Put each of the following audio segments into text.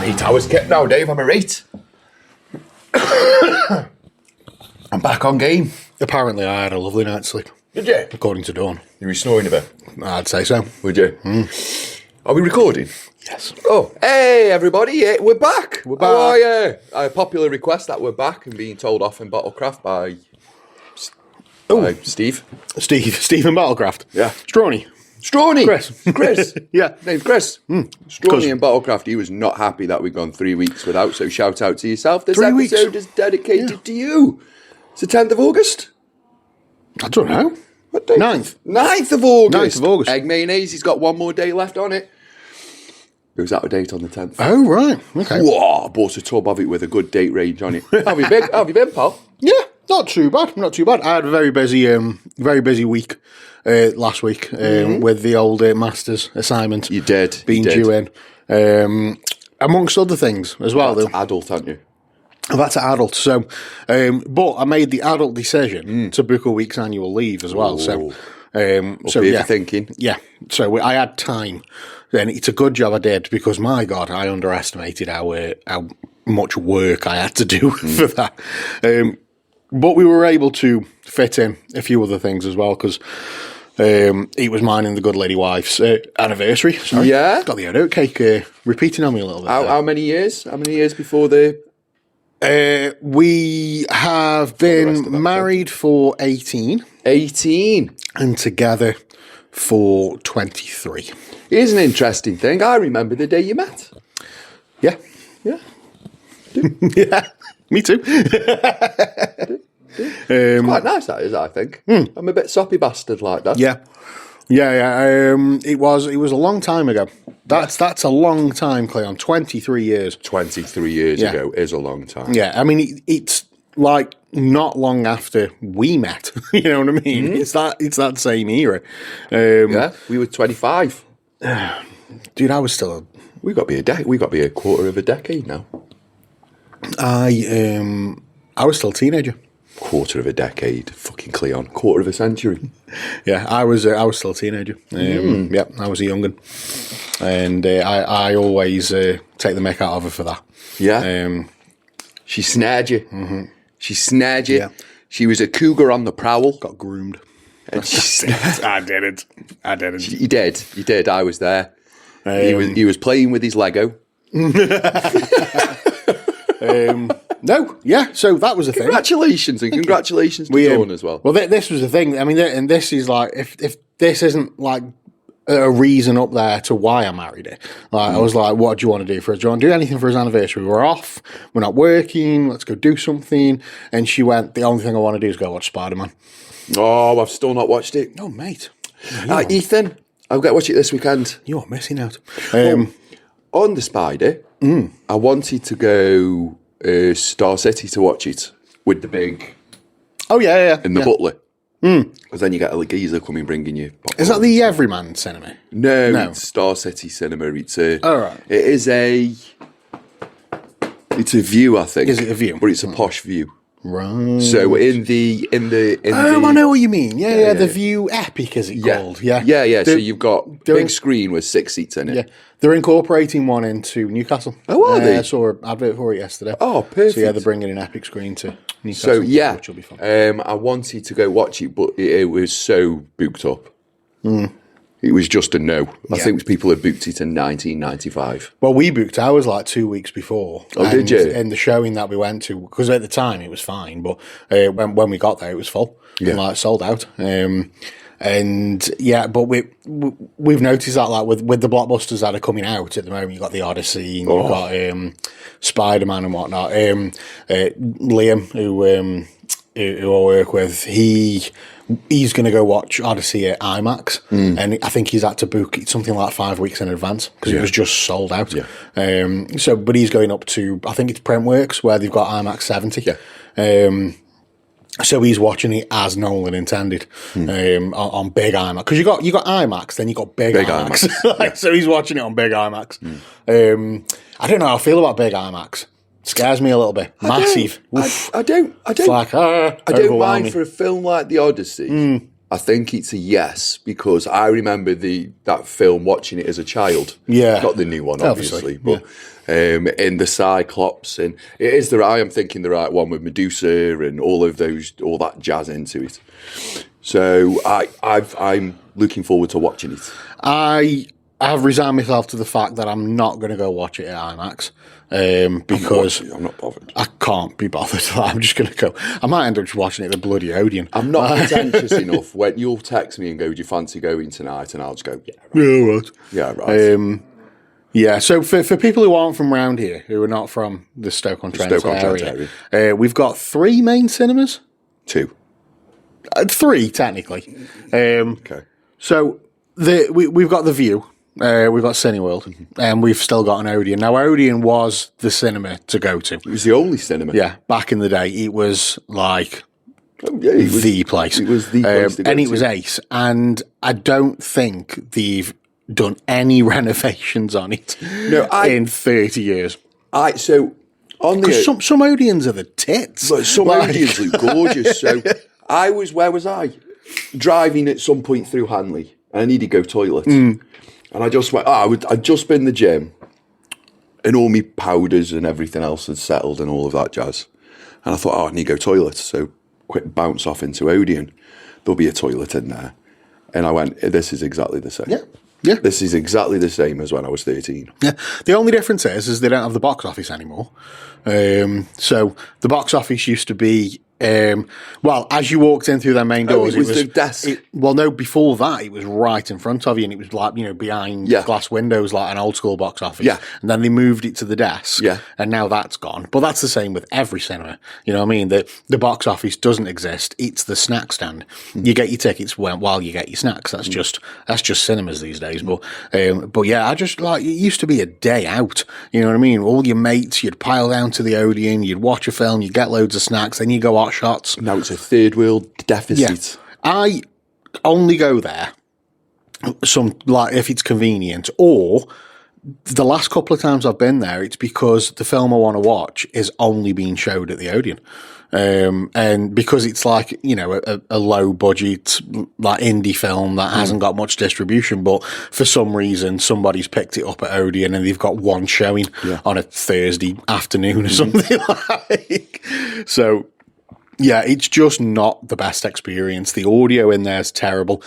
8 hours kept now, Dave. I'm a rate. I'm back on game. Apparently, I had a lovely night's sleep. Did you? According to Dawn. You were snoring a bit. I'd say so. Would you? Are we recording? Yes. Oh, hey everybody, we're back. We're back. How are you? A popular request that we're back and being told off in Bottlecraft by Steve. Stephen Battlecraft. Yeah. Strawny. Chris. Yeah. Name's Chris. Strawny in Bottlecraft, he was not happy that we'd gone 3 weeks without, so shout out to yourself. This 3 weeks? episode is dedicated to you. It's the 10th of August. I don't know. What day? 9th. 9th of August. 9th of August. Egg mayonnaise, he's got one more day left on it. It was out of date on the 10th. Oh, right. Okay. Whoa, I bought a tub of it with a good date range on it. How have you been, pal? Yeah, not too bad. Not too bad. I had a very busy week last week with the old Masters assignment. You did. Being due in. Amongst other things as well. That's adult, aren't you? That's adult. So, but I made the adult decision to book a week's annual leave as well. Ooh. So yeah, thinking. Yeah. So I had time, and it's a good job I did because my God, I underestimated how much work I had to do for that. But we were able to fit in a few other things as well because it was mine and the good lady wife's anniversary. Sorry. Yeah. Got the oat cake repeating on me a little bit. How many years? How many years before the... We have been married for 18. 18. And together for 23. Here's an interesting thing. I remember the day you met. Yeah. Yeah. Yeah. Me too. It's quite nice, that is, I think. I'm a bit soppy bastard like that. Yeah. It was a long time ago. That's a long time, Kleon. 23 years. 23 years ago is a long time. Yeah, I mean, it's like not long after we met. You know what I mean? It's that same era. Yeah, we were 25. Dude, I was still We got to be a quarter of a decade now. I was still a teenager. Quarter of a decade, fucking Kleon. Quarter of a century. Yeah, I was still a teenager. Yeah, I was a young'un, and I always take the mick out of her for that. Yeah, she snared you. She snared you. Yeah. She was a cougar on the prowl. Got groomed. And she I didn't. You did. I was there. He was playing with his Lego. No, yeah. So that was a thing. Congratulations to Dawn as well. Well, this was the thing. I mean, and this is like if this isn't like a reason up there to why I married her. Like I was like, what do you want to do for us? Do you want to do anything for his anniversary? We're off. We're not working. Let's go do something. And she went, the only thing I want to do is go watch Spider-Man. Oh, I've still not watched it. Oh, mate. Ethan, I'll get to watch it this weekend. You're missing out. On the Spider, I wanted to go Star City to watch it with the big... Oh, yeah. And the butler. Because then you get a geezer coming bringing you popcorn. Is that the Everyman cinema? No, it's Star City Cinema. It's a... Oh, right. It is a... It's a View, I think. Is it a View? But it's a posh View. Right. So in the I know what you mean. Yeah. The View Epic, is it called? Yeah. So you've got big screen with 6 seats in it. Yeah. They're incorporating one into Newcastle. Oh, are they? I saw an advert for it yesterday. Oh, perfect. So yeah, they're bringing an Epic screen to Newcastle. So yeah, which will be fun. I wanted to go watch it, but it was so booked up. It was just a no. I think people had booked it in 1995. Well, we booked ours like 2 weeks before. Oh, did you? And the showing that we went to, because at the time it was fine, but when we got there, it was full. Yeah. And, like sold out. And yeah, but we've noticed that like with the blockbusters that are coming out at the moment, you've got the Odyssey, and you've got Spider-Man and whatnot. Liam, who I work with, he's going to go watch Odyssey at IMAX, and I think he's had to book it something like 5 weeks in advance because it was just sold out. Yeah. But he's going up to, I think it's Brentworks where they've got IMAX 70. Yeah. So he's watching it as Nolan intended on big IMAX, because you got IMAX, then you got big IMAX. So he's watching it on big IMAX. I don't know how I feel about big IMAX. Scares me a little bit. Massive. I don't. It's like, I don't mind for a film like The Odyssey. I think it's a yes, because I remember that film, watching it as a child. Yeah. Not the new one, obviously, Obviously, but in the Cyclops, and it is I am thinking the right one with Medusa and all that jazz into it. So I'm looking forward to watching it. I have resigned myself to the fact that I'm not going to go watch it at IMAX. Because I'm not bothered. I can't be bothered. I'm just going to go. I might end up just watching it at the bloody Odeon. I'm not pretentious enough. When you'll text me and go, "Do you fancy going tonight?" and I'll just go, Yeah, right. Yeah, right. Yeah, so for people who aren't from around here, who are not from the Stoke-on-Trent area, we've got 3 main cinemas. 2. 3, technically. Okay. So we've got The View, we've got Cineworld, and we've still got an Odeon. Now, Odeon was the cinema to go to. It was the only cinema. Yeah, back in the day, it was like the place. It was the place to go and it to. was ace. And I don't think they've done any renovations on it in 30 years. So on the Some Odeons are the tits. some Odeons look gorgeous. So where was I? Driving at some point through Hanley, and I needed to go toilet, and I just went. I'd just been in the gym, and all my powders and everything else had settled and all of that jazz, and I thought, I need to go toilet. So quick bounce off into Odeon. There'll be a toilet in there, and I went. This is exactly the same. Yeah. This is exactly the same as when I was 13. Yeah. The only difference is they don't have the box office anymore. So the box office used to be, as you walked in through their main doors, it was the desk. Before that, it was right in front of you, and it was like, behind glass windows, like an old school box office. Yeah. And then they moved it to the desk. Yeah. And now that's gone. But that's the same with every cinema. You know what I mean? The box office doesn't exist. It's the snack stand. You get your tickets while you get your snacks. That's just cinemas these days. But yeah, I just it used to be a day out. You know what I mean? All your mates, you'd pile down to the Odeon, you'd watch a film, you'd get loads of snacks, then you go hot shots. Now it's a third world deficit. Yeah. I only go there if it's convenient, or the last couple of times I've been there, it's because the film I want to watch is only being showed at the Odeon. And because it's like, a low budget, like indie film that hasn't got much distribution, but for some reason somebody's picked it up at Odeon and they've got one showing on a Thursday afternoon or something like. So, yeah, it's just not the best experience. The audio in there is terrible.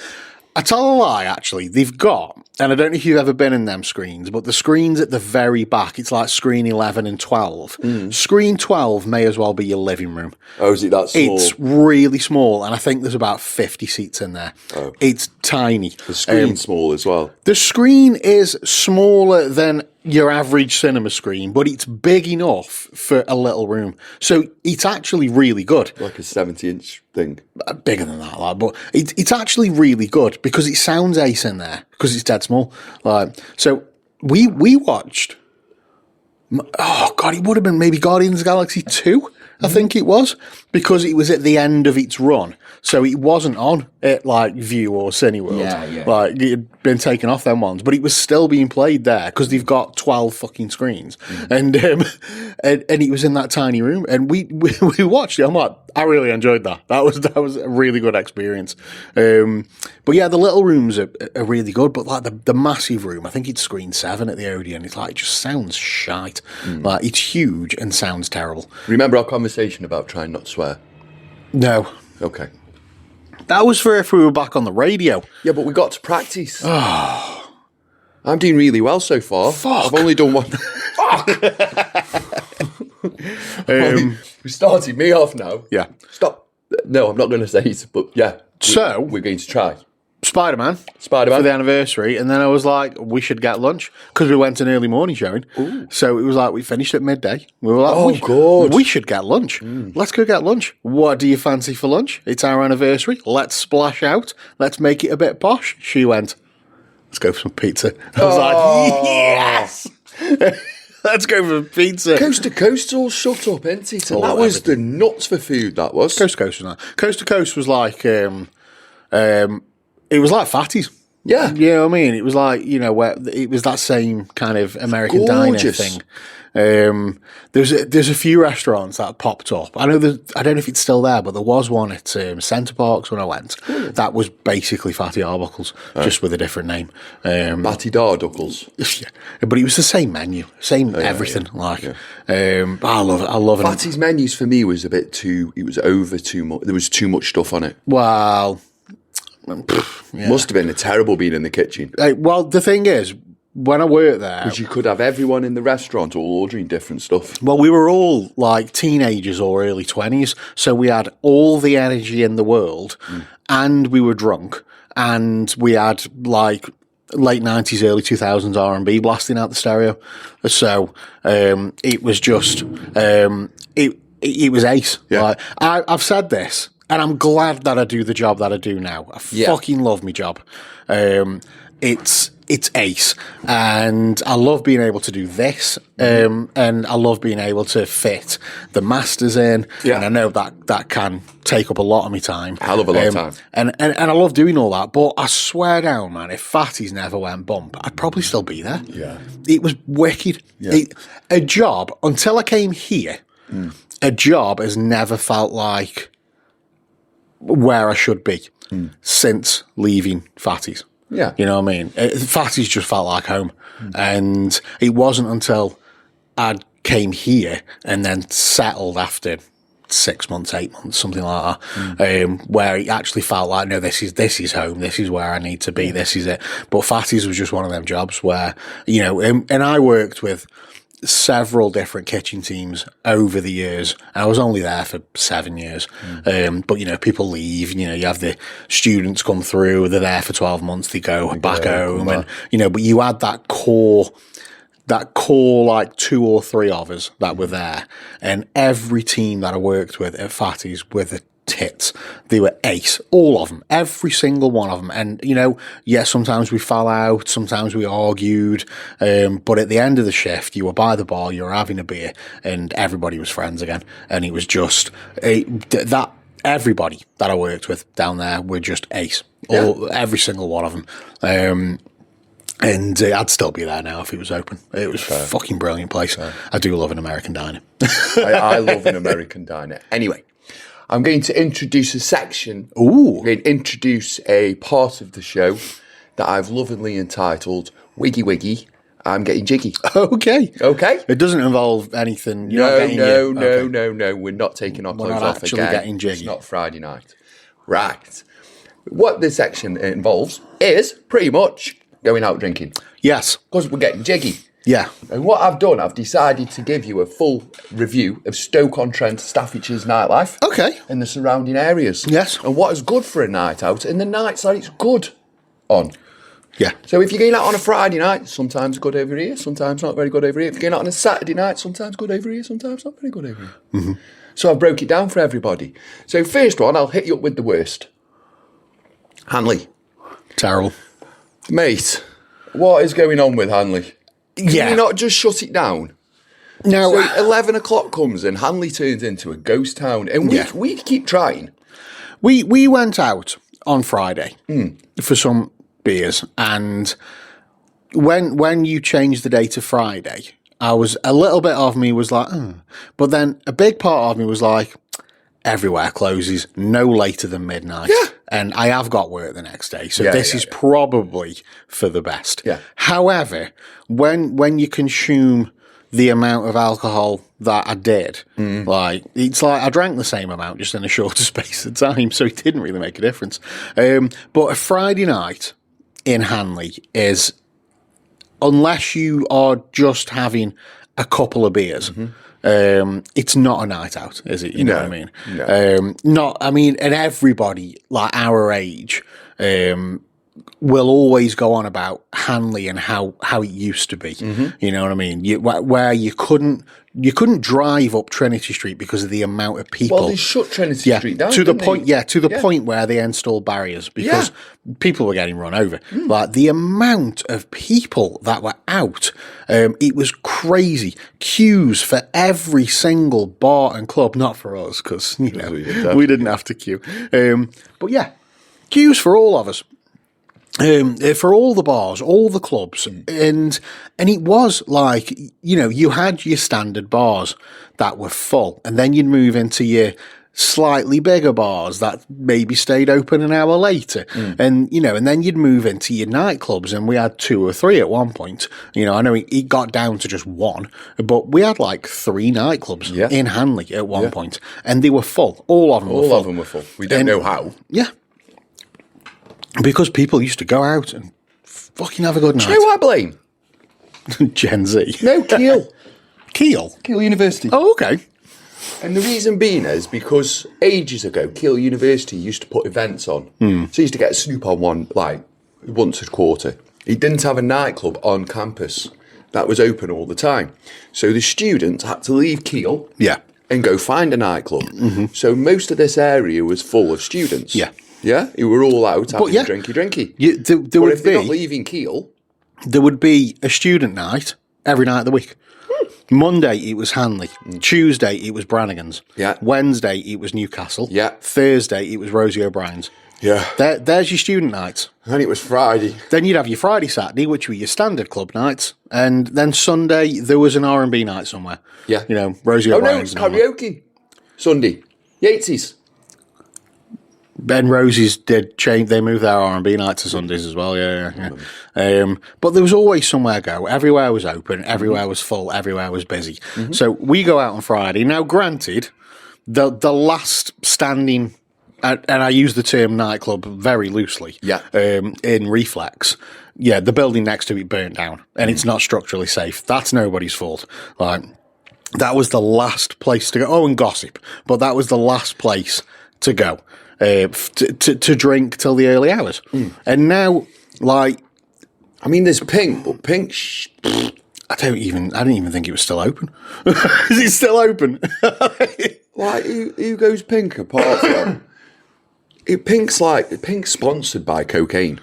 I tell a lie, actually. They've got, and I don't know if you've ever been in them screens, but the screens at the very back, it's like screen 11 and 12. Screen 12 may as well be your living room. Oh, is it that small? It's really small, and I think there's about 50 seats in there. Oh. It's tiny. The screen's small as well. The screen is smaller than your average cinema screen, but it's big enough for a little room. So it's actually really good. Like a 70-inch thing. Bigger than that, but it's actually really good because it sounds ace in there because it's dead small. So we watched. Oh God, it would have been maybe Guardians of the Galaxy 2. I think it was, because it was at the end of its run. So it wasn't on at like View or Cineworld. Yeah. Like, it had been taken off them ones, but it was still being played there because they've got 12 fucking screens. And it was in that tiny room, and we watched it. I'm like, I really enjoyed that. That was a really good experience. But yeah, the little rooms are really good, but like the massive room, I think it's screen 7 at the Odeon. It's like, it just sounds shite. Like, it's huge and sounds terrible. Remember our conversation about trying not to swear? No. Okay. That was for if we were back on the radio. Yeah, but we got to practice. I'm doing really well so far. Fuck. I've only done one. Fuck! We started me off now. Yeah. Stop. No, I'm not going to say it, but yeah. So, we're going to try. Spider-Man for Spider-Man. the anniversary, and then I was like, we should get lunch because we went an early morning showing. Ooh. So it was like we finished at midday. We were like, Oh, God. we should get lunch. Let's go get lunch. What do you fancy for lunch? It's our anniversary. Let's splash out. Let's make it a bit posh. She went, let's go for some pizza. I was like, yes. Let's go for pizza. Coast to Coast's all shut up, isn't it? And that was the nuts for food, that was. Coast to Coast was like, Coast to Coast was like, it was like Fatty's. Yeah. You know what I mean? It was like, where it was that same kind of American diner gorgeous. thing. There's a few restaurants that popped up. I don't know if it's still there, but there was one at Centre Parks when I went. That was basically Fatty Arbuckles, just with a different name. Batty Darduckles. Yeah. But it was the same menu, same everything. I love it. Fatty's menus for me was it was over too much. There was too much stuff on it. Well, Must have been terrible being in the kitchen. Well, the thing is, when I worked there, because you could have everyone in the restaurant all ordering different stuff. Well, we were all like teenagers or early 20s, so we had all the energy in the world, and we were drunk, and we had like late 90s, early 2000s R&B blasting out the stereo. So it was just, it was ace. Yeah. Like, I've said this, and I'm glad that I do the job that I do now. I fucking love my job. It's ace, and I love being able to do this, and I love being able to fit the masters in, and I know that can take up a lot of my time. Hell of a lot of time. And I love doing all that, but I swear down, man, if Fatty's never went bump, I'd probably still be there. Yeah. It was wicked. Yeah. A job, until I came here, a job has never felt like where I should be since leaving Fatty's. Yeah. You know what I mean? Fatty's just felt like home. And it wasn't until I came here and then settled after 6 months, 8 months, something like that, where it actually felt like, no, this is home. This is where I need to be. This is it. But Fatty's was just one of them jobs where, and I worked with several different kitchen teams over the years. I was only there for 7 years. But, people leave, you have the students come through, they're there for 12 months, they go back home. And, but you had that core like 2 or 3 of us that were there. And every team that I worked with at Fatty's were the tits. They were ace, all of them, every single one of them. And sometimes we fell out, sometimes we argued, but at the end of the shift, you were by the bar, you were having a beer, and everybody was friends again. And it was just that everybody that I worked with down there were just ace, every single one of them. And I'd still be there now if it was open. It was a fucking brilliant place. I do love an American diner. I love an American diner. Anyway, I'm going to introduce a section. Ooh. I'm going to introduce a part of the show that I've lovingly entitled Wiggy Wiggy, I'm Getting Jiggy. Okay. Okay? It doesn't involve anything. No. We're not taking our clothes off again. Getting jiggy. It's not Friday night. Right. What this section involves is pretty much going out drinking. Yes. Because we're getting jiggy. Yeah. And what I've done, I've decided to give you a full review of Stoke-on-Trent, Staffordshires nightlife. Okay. And the surrounding areas. Yes. And what is good for a night out and the nights that it's good on. Yeah. So if you're going out on a Friday night, sometimes good over here, sometimes not very good over here. If you're going out on a Saturday night, sometimes good over here, sometimes not very good over here. Mm-hmm. So I broke it down for everybody. So first one, I'll hit you up with the worst. Hanley. Terrible. Mate, what is going on with Hanley? Can you not just shut it down? No. So 11 o'clock comes and Hanley turns into a ghost town. And we keep trying. We went out on Friday for some beers. And when you changed the day to Friday, I was a little bit of me was like, but then a big part of me was like, everywhere closes no later than midnight. Yeah. And I have got work the next day. So this is probably for the best. Yeah. However, when you consume the amount of alcohol that I did, it's like I drank the same amount just in a shorter space of time. So it didn't really make a difference. But a Friday night in Hanley is, unless you are just having a couple of beers, it's not a night out, is it? You know what I mean? No. And everybody like our age will always go on about Hanley and how it used to be. You know what I mean? Where you couldn't drive up Trinity Street because of the amount of people. Well, they shut Trinity Street down. To the point where they installed barriers because people were getting run over. Like the amount of people that were out, it was crazy. Queues for every single bar and club, not for us because we didn't have to queue. But yeah, queues for all of us. for all the bars, all the clubs, and it was like, you had your standard bars that were full, and then you'd move into your slightly bigger bars that maybe stayed open an hour later, and then you'd move into your nightclubs, and we had 2 or 3 at one point. I know it got down to just 1, but we had like 3 nightclubs in Hanley at one point, and they were full. All of them were full. All of them were full. We don't know how. Yeah. Because people used to go out and fucking have a good night. Do you know what I blame? Gen Z. No, Keele. Keele? Keele University. Oh, okay. And the reason being is because ages ago, Keele University used to put events on. So he used to get a Snoop on one, like, once a quarter. He didn't have a nightclub on campus that was open all the time. So the students had to leave Keele and go find a nightclub. So most of this area was full of students. Yeah, who were all out having a drinky. But if they're not leaving Keele... There would be a student night every night of the week. Monday, it was Hanley. Tuesday, it was Brannigan's. Yeah. Wednesday, it was Newcastle. Yeah. Thursday, it was Rosie O'Brien's. Yeah. There's your student nights. And it was Friday. Then you'd have your Friday, Saturday, which were your standard club nights. And then Sunday, there was an R&B night somewhere. Yeah. Rosie O'Brien's. Oh, no, it's karaoke. Sunday. Yates's. Ben Rosie's did change. They moved their R&B night to Sundays as well. Yeah. But there was always somewhere to go. Everywhere was open. Everywhere was full. Everywhere was busy. So we go out on Friday. Now, granted, the last standing, and I use the term nightclub very loosely. Yeah. In Reflex. Yeah, the building next to it burnt down, and it's not structurally safe. That's nobody's fault. Like, that was the last place to go. Oh, and Gossip, but that was the last place to go. To drink till the early hours. And now, like... I mean, there's Pink, but Pink... I didn't even think it was still open. Is it still open? Like, who goes Pink apart from... Pink's sponsored by cocaine.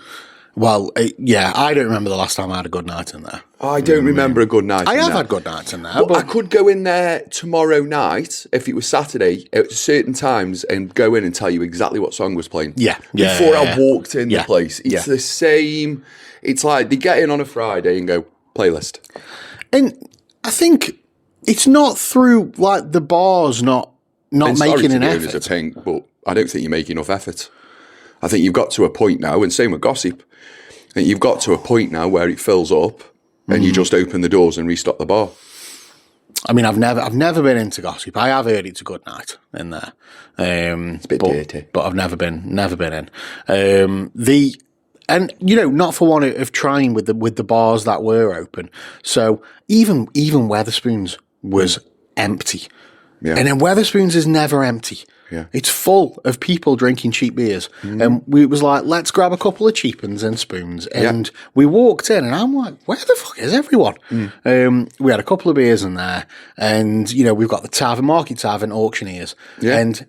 Well, I don't remember the last time I had a good night in there. I don't remember a good night I in have there. had good nights in there. But I could go in there tomorrow night, if it was Saturday, at certain times, and go in and tell you exactly what song was playing. Before I walked in the place. It's the same. It's like they get in on a Friday and go, playlist. And I think it's not through, like, the bars not making an effort. As a Pink, but I don't think you make enough effort. I think you've got to a point now, and same with Gossip, I think you've got to a point now where it fills up and you just open the doors and restock the bar. I mean, I've never been into Gossip. I have heard it's a good night in there. It's a bit dirty. But I've never been in. Not for want of trying with the bars that were open. So even Weatherspoons was empty. Yeah. And then Weatherspoons is never empty. Yeah. It's full of people drinking cheap beers. And we was like, let's grab a couple of cheap uns and spoons. And we walked in and I'm like, where the fuck is everyone? We had a couple of beers in there. And, we've got the tavern, Market Tavern, Auctioneers. Yeah. And,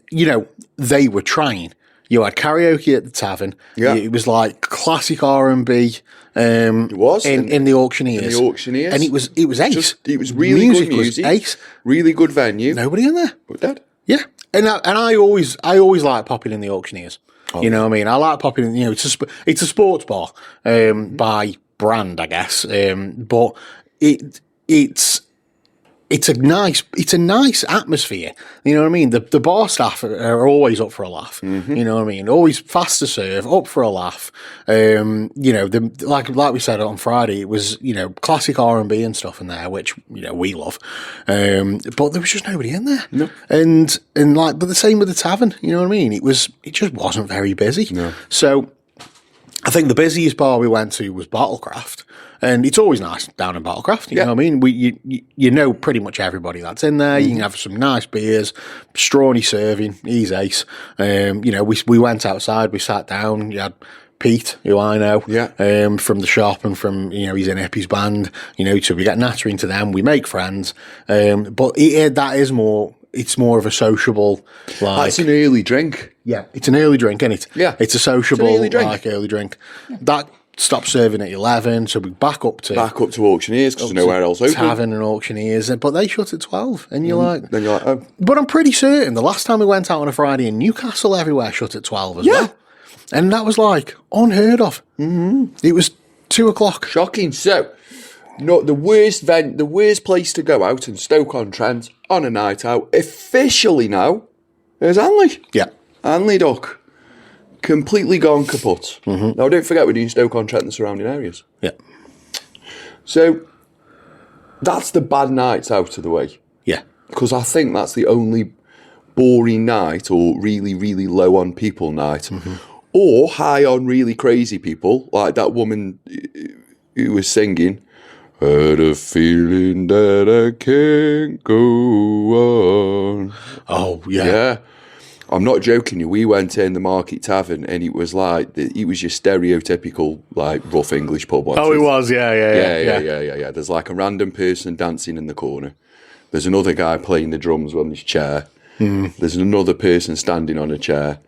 they were trying. You had karaoke at the tavern. Yeah. It was like classic R&B. It was in the Auctioneers. And it was ace. It was really good music. Was ace. Really good venue. Nobody in there. But dead. Yeah. And I always like popping in the Auctioneers. Oh, you know what I mean? I like popping in. It's a sports bar by brand, I guess. But it's a nice atmosphere. You know what I mean? The bar staff are always up for a laugh. You know what I mean? Always fast to serve, up for a laugh. Like we said on Friday, it was, classic R&B and stuff in there, which, we love. But there was just nobody in there. No. But the same with the tavern, you know what I mean? It just wasn't very busy. No. So I think the busiest bar we went to was Bottlecraft. And it's always nice down in Bottlecraft, you know what I mean? You know pretty much everybody that's in there. You can have some nice beers, Strawny serving, he's ace. We went outside, we sat down, you had Pete, who I know, from the shop and from, he's in Hippie's band, so we get nattering to them, we make friends. But that is more... It's more of a sociable, That's an early drink. Yeah, it's an early drink, isn't it? Yeah. It's a sociable, early drink. early drink. Yeah. That stopped serving at 11, so we back up to Auctioneers because there's nowhere else open. Tavern and Auctioneers, but they shut at 12, and you're like... Then you're like, oh. But I'm pretty certain the last time we went out on a Friday in Newcastle, everywhere shut at 12 as well. And that was like unheard of. Mm-hmm. It was 2:00. Shocking. So, not the worst place to go out in Stoke-on-Trent on a night out, officially now, is Hanley. Yeah. Hanley Duck. Completely gone kaput. Mm-hmm. Now, don't forget we're doing Stoke-on-Trent and the surrounding areas. Yeah. So, that's the bad nights out of the way. Yeah. Because I think that's the only boring night or really, really low on people night. Mm-hmm. Or high on really crazy people, like that woman who was singing, "Had a feeling that I can't go on." Oh, yeah. Yeah. I'm not joking you. We went in the Market Tavern and it was like, it was your stereotypical, like, rough English pub. Oh, it was, yeah. Yeah. There's like a random person dancing in the corner. There's another guy playing the drums on his chair. Mm. There's another person standing on a chair.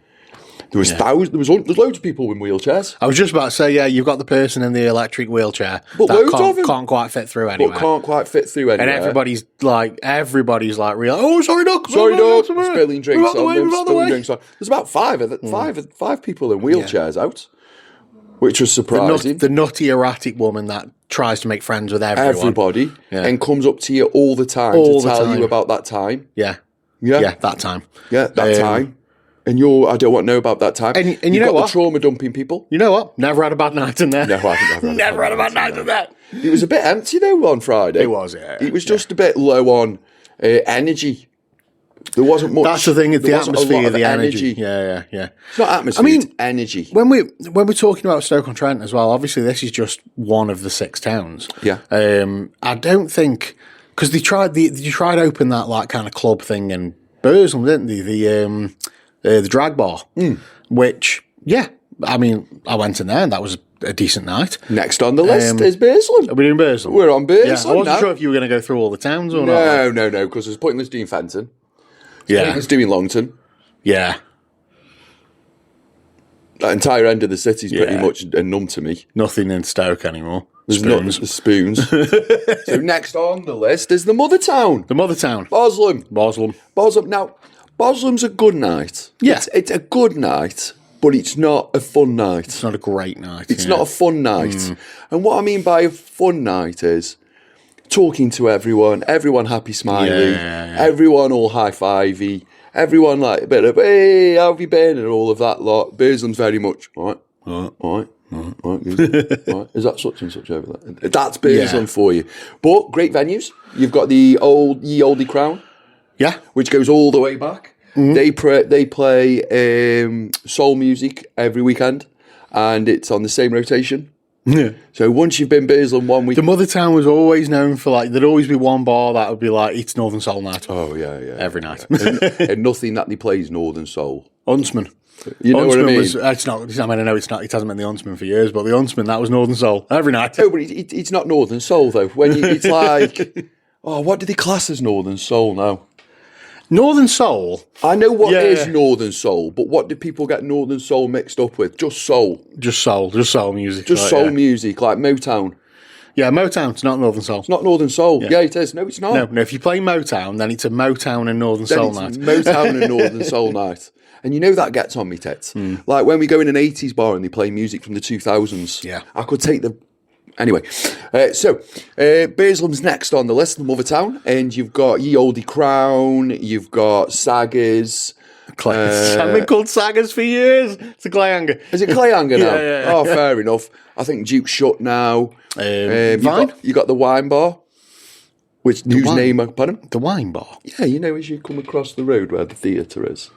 There was there's loads of people in wheelchairs. I was just about to say, yeah, you've got the person in the electric wheelchair but that can't quite fit through anywhere. And everybody's like, real. Oh, sorry, Doc. Spilling drinks on. There's about five people in wheelchairs out, which was surprising. The nutty erratic woman that tries to make friends with everybody and comes up to you all the time to tell you about that time. Yeah, that time. Yeah, that time. And I don't want to know about that time. And you know what? The trauma dumping people. You know what? Never had a bad night in there. Never had a bad night in there. It was a bit empty though on Friday. It was, yeah. It was just a bit low on energy. There wasn't much. That's the thing. It's the atmosphere, the energy. Yeah. It's not atmosphere. It's energy. When we're talking about Stoke-on-Trent as well, obviously this is just one of the 6 towns. Yeah. I don't think because they tried to open that like kind of club thing in Burslem, didn't they? The drag bar, which, I mean, I went in there and that was a decent night. Next on the list is Burslem. Are we doing Burslem? We're on Burslem. I wasn't sure if you were going to go through all the towns or not. No, because it's pointless doing Fenton. Yeah. Pointless doing Longton. Yeah. That entire end of the city's pretty much a numb to me. Nothing in Stoke anymore. Spoons. So next on the list is the mother town. The mother town. Boslem. Now, Boslem's a good night. Yeah. It's a good night, but it's not a fun night. It's not a great night. It's not a fun night. And what I mean by a fun night is talking to everyone happy smiley, everyone all high-fivey, everyone like a bit of, hey, how have you been, and all of that lot. Bursland's very much, all right. Is that such and such over there? That's Bursland for you. But great venues. You've got the Ye Olde Crown. Yeah, which goes all the way back. Mm-hmm. They play soul music every weekend, and it's on the same rotation. Yeah. So once you've been Burslem 1 week, the mother town was always known for like there'd always be one bar that would be like it's Northern Soul night. Oh yeah, every night, and nothing that they play is Northern Soul. Huntsman. You know Huntsman what I mean? It's not. I mean, I know it's not. It hasn't been the Huntsman for years, but the Huntsman that was Northern Soul every night. No, but it's not Northern Soul though. When it's like, what do they class as Northern Soul now? Northern Soul. I know what is Northern Soul, but what do people get Northern Soul mixed up with? Just soul. Just soul music. Just soul music, like Motown. Yeah, Motown. It's not Northern Soul. It's not Northern Soul. Yeah, it is. No, it's not. No. If you play Motown, then it's a Motown and Northern Soul night. Motown and Northern Soul night. And you know that gets on me tits. Like when we go in an 80s bar and they play music from the 2000s. Yeah. I could take the... Anyway, Burslem's next on the list, the mother town, and you've got Ye Olde Crown, you've got Saggers. I've been called Saggers for years. It's a Clayhanger. Is it Clayhanger now? Yeah. Oh, fair enough. I think Duke's shut now. Vine? You got the Wine Bar, whose name, pardon? The Wine Bar? Yeah, you know as you come across the road where the theatre is.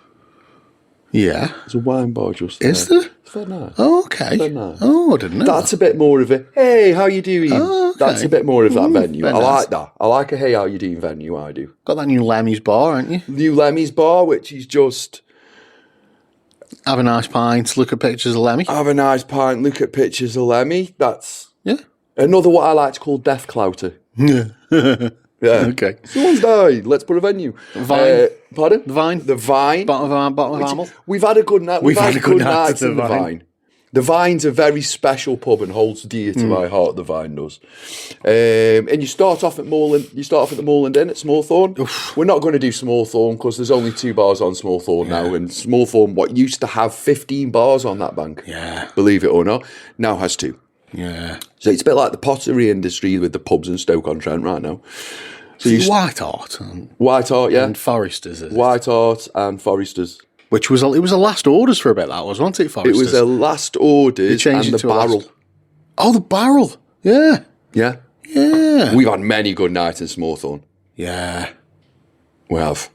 Yeah. There's a wine bar just there. Is there? It's very nice. Oh, okay. Very nice. Oh, I didn't know. That's a bit more of a, hey, how you doing? Oh, okay. That's a bit more of that venue. I nice. like that. I like a hey, how you doing venue, I do. Got that new Lemmy's bar, haven't you? New Lemmy's bar, which is just... Have a nice pint, look at pictures of Lemmy. Have a nice pint, look at pictures of Lemmy. That's... Yeah. Another what I like to call Death Clouter. Yeah. Yeah. Okay. Someone's died. Let's put a venue. Vine. Pardon? The Vine. The Vine. Bottom of Amble. We've had a good night. We've had a good night in the Vine. The Vine's a very special pub and holds dear to my heart. The Vine does. And you start off at Moorland. You start off at the Moorland Inn at Smallthorne. We're not going to do Smallthorne because there's only 2 bars on Smallthorne now, and Smallthorne, what used to have 15 bars on that bank, believe it or not, now has 2. Yeah. So it's a bit like the pottery industry with the pubs in Stoke-on-Trent right now. So White Hart. White Hart, yeah. And Foresters. White Hart and Foresters. Which was it was a last orders for a bit, that wasn't it, Foresters? It was a last orders and the barrel. Oh, the barrel. Yeah. Yeah. Yeah. We've had many good nights in Smallthorne. Yeah. We have.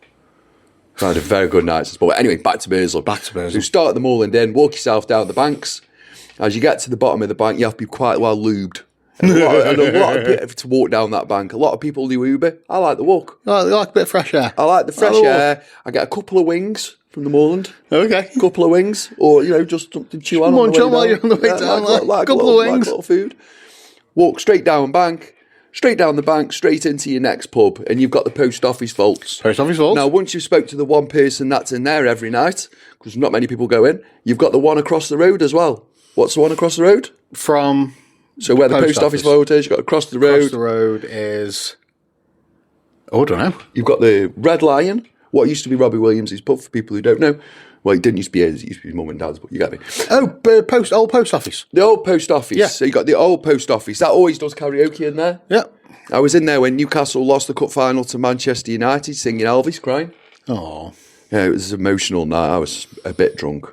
We've had a very good night. But anyway, back to Bursley. So you start at the Moorland Inn, walk yourself down the banks. As you get to the bottom of the bank, you have to be quite well lubed. And a lot of people, to walk down that bank. A lot of people do Uber. I like the walk. I like a bit of fresh air. I like the fresh air. I get a couple of wings from the Moorland. Okay. A couple of wings. Or, just something to chew on the way down. While you're on the way down. Like a couple of wings. Like little food. Walk straight down bank. Straight down the bank, straight into your next pub, and you've got the post office vaults. Post office vaults? Now, once you spoke to the one person that's in there every night, because not many people go in, you've got the one across the road as well. What's the one across the road? From... So where the post office vault is, you've got across the road. Across the road is... Oh, I don't know. You've got the Red Lion, what used to be Robbie Williams' pub, for people who don't know. Well, it didn't used to be his, it used to be his mum and dad's, but you get me. Oh, old post office. The old post office. Yeah. So you got the old post office. That always does karaoke in there. Yeah. I was in there when Newcastle lost the cup final to Manchester United, singing Elvis, crying. Oh. Yeah, it was an emotional night. I was a bit drunk.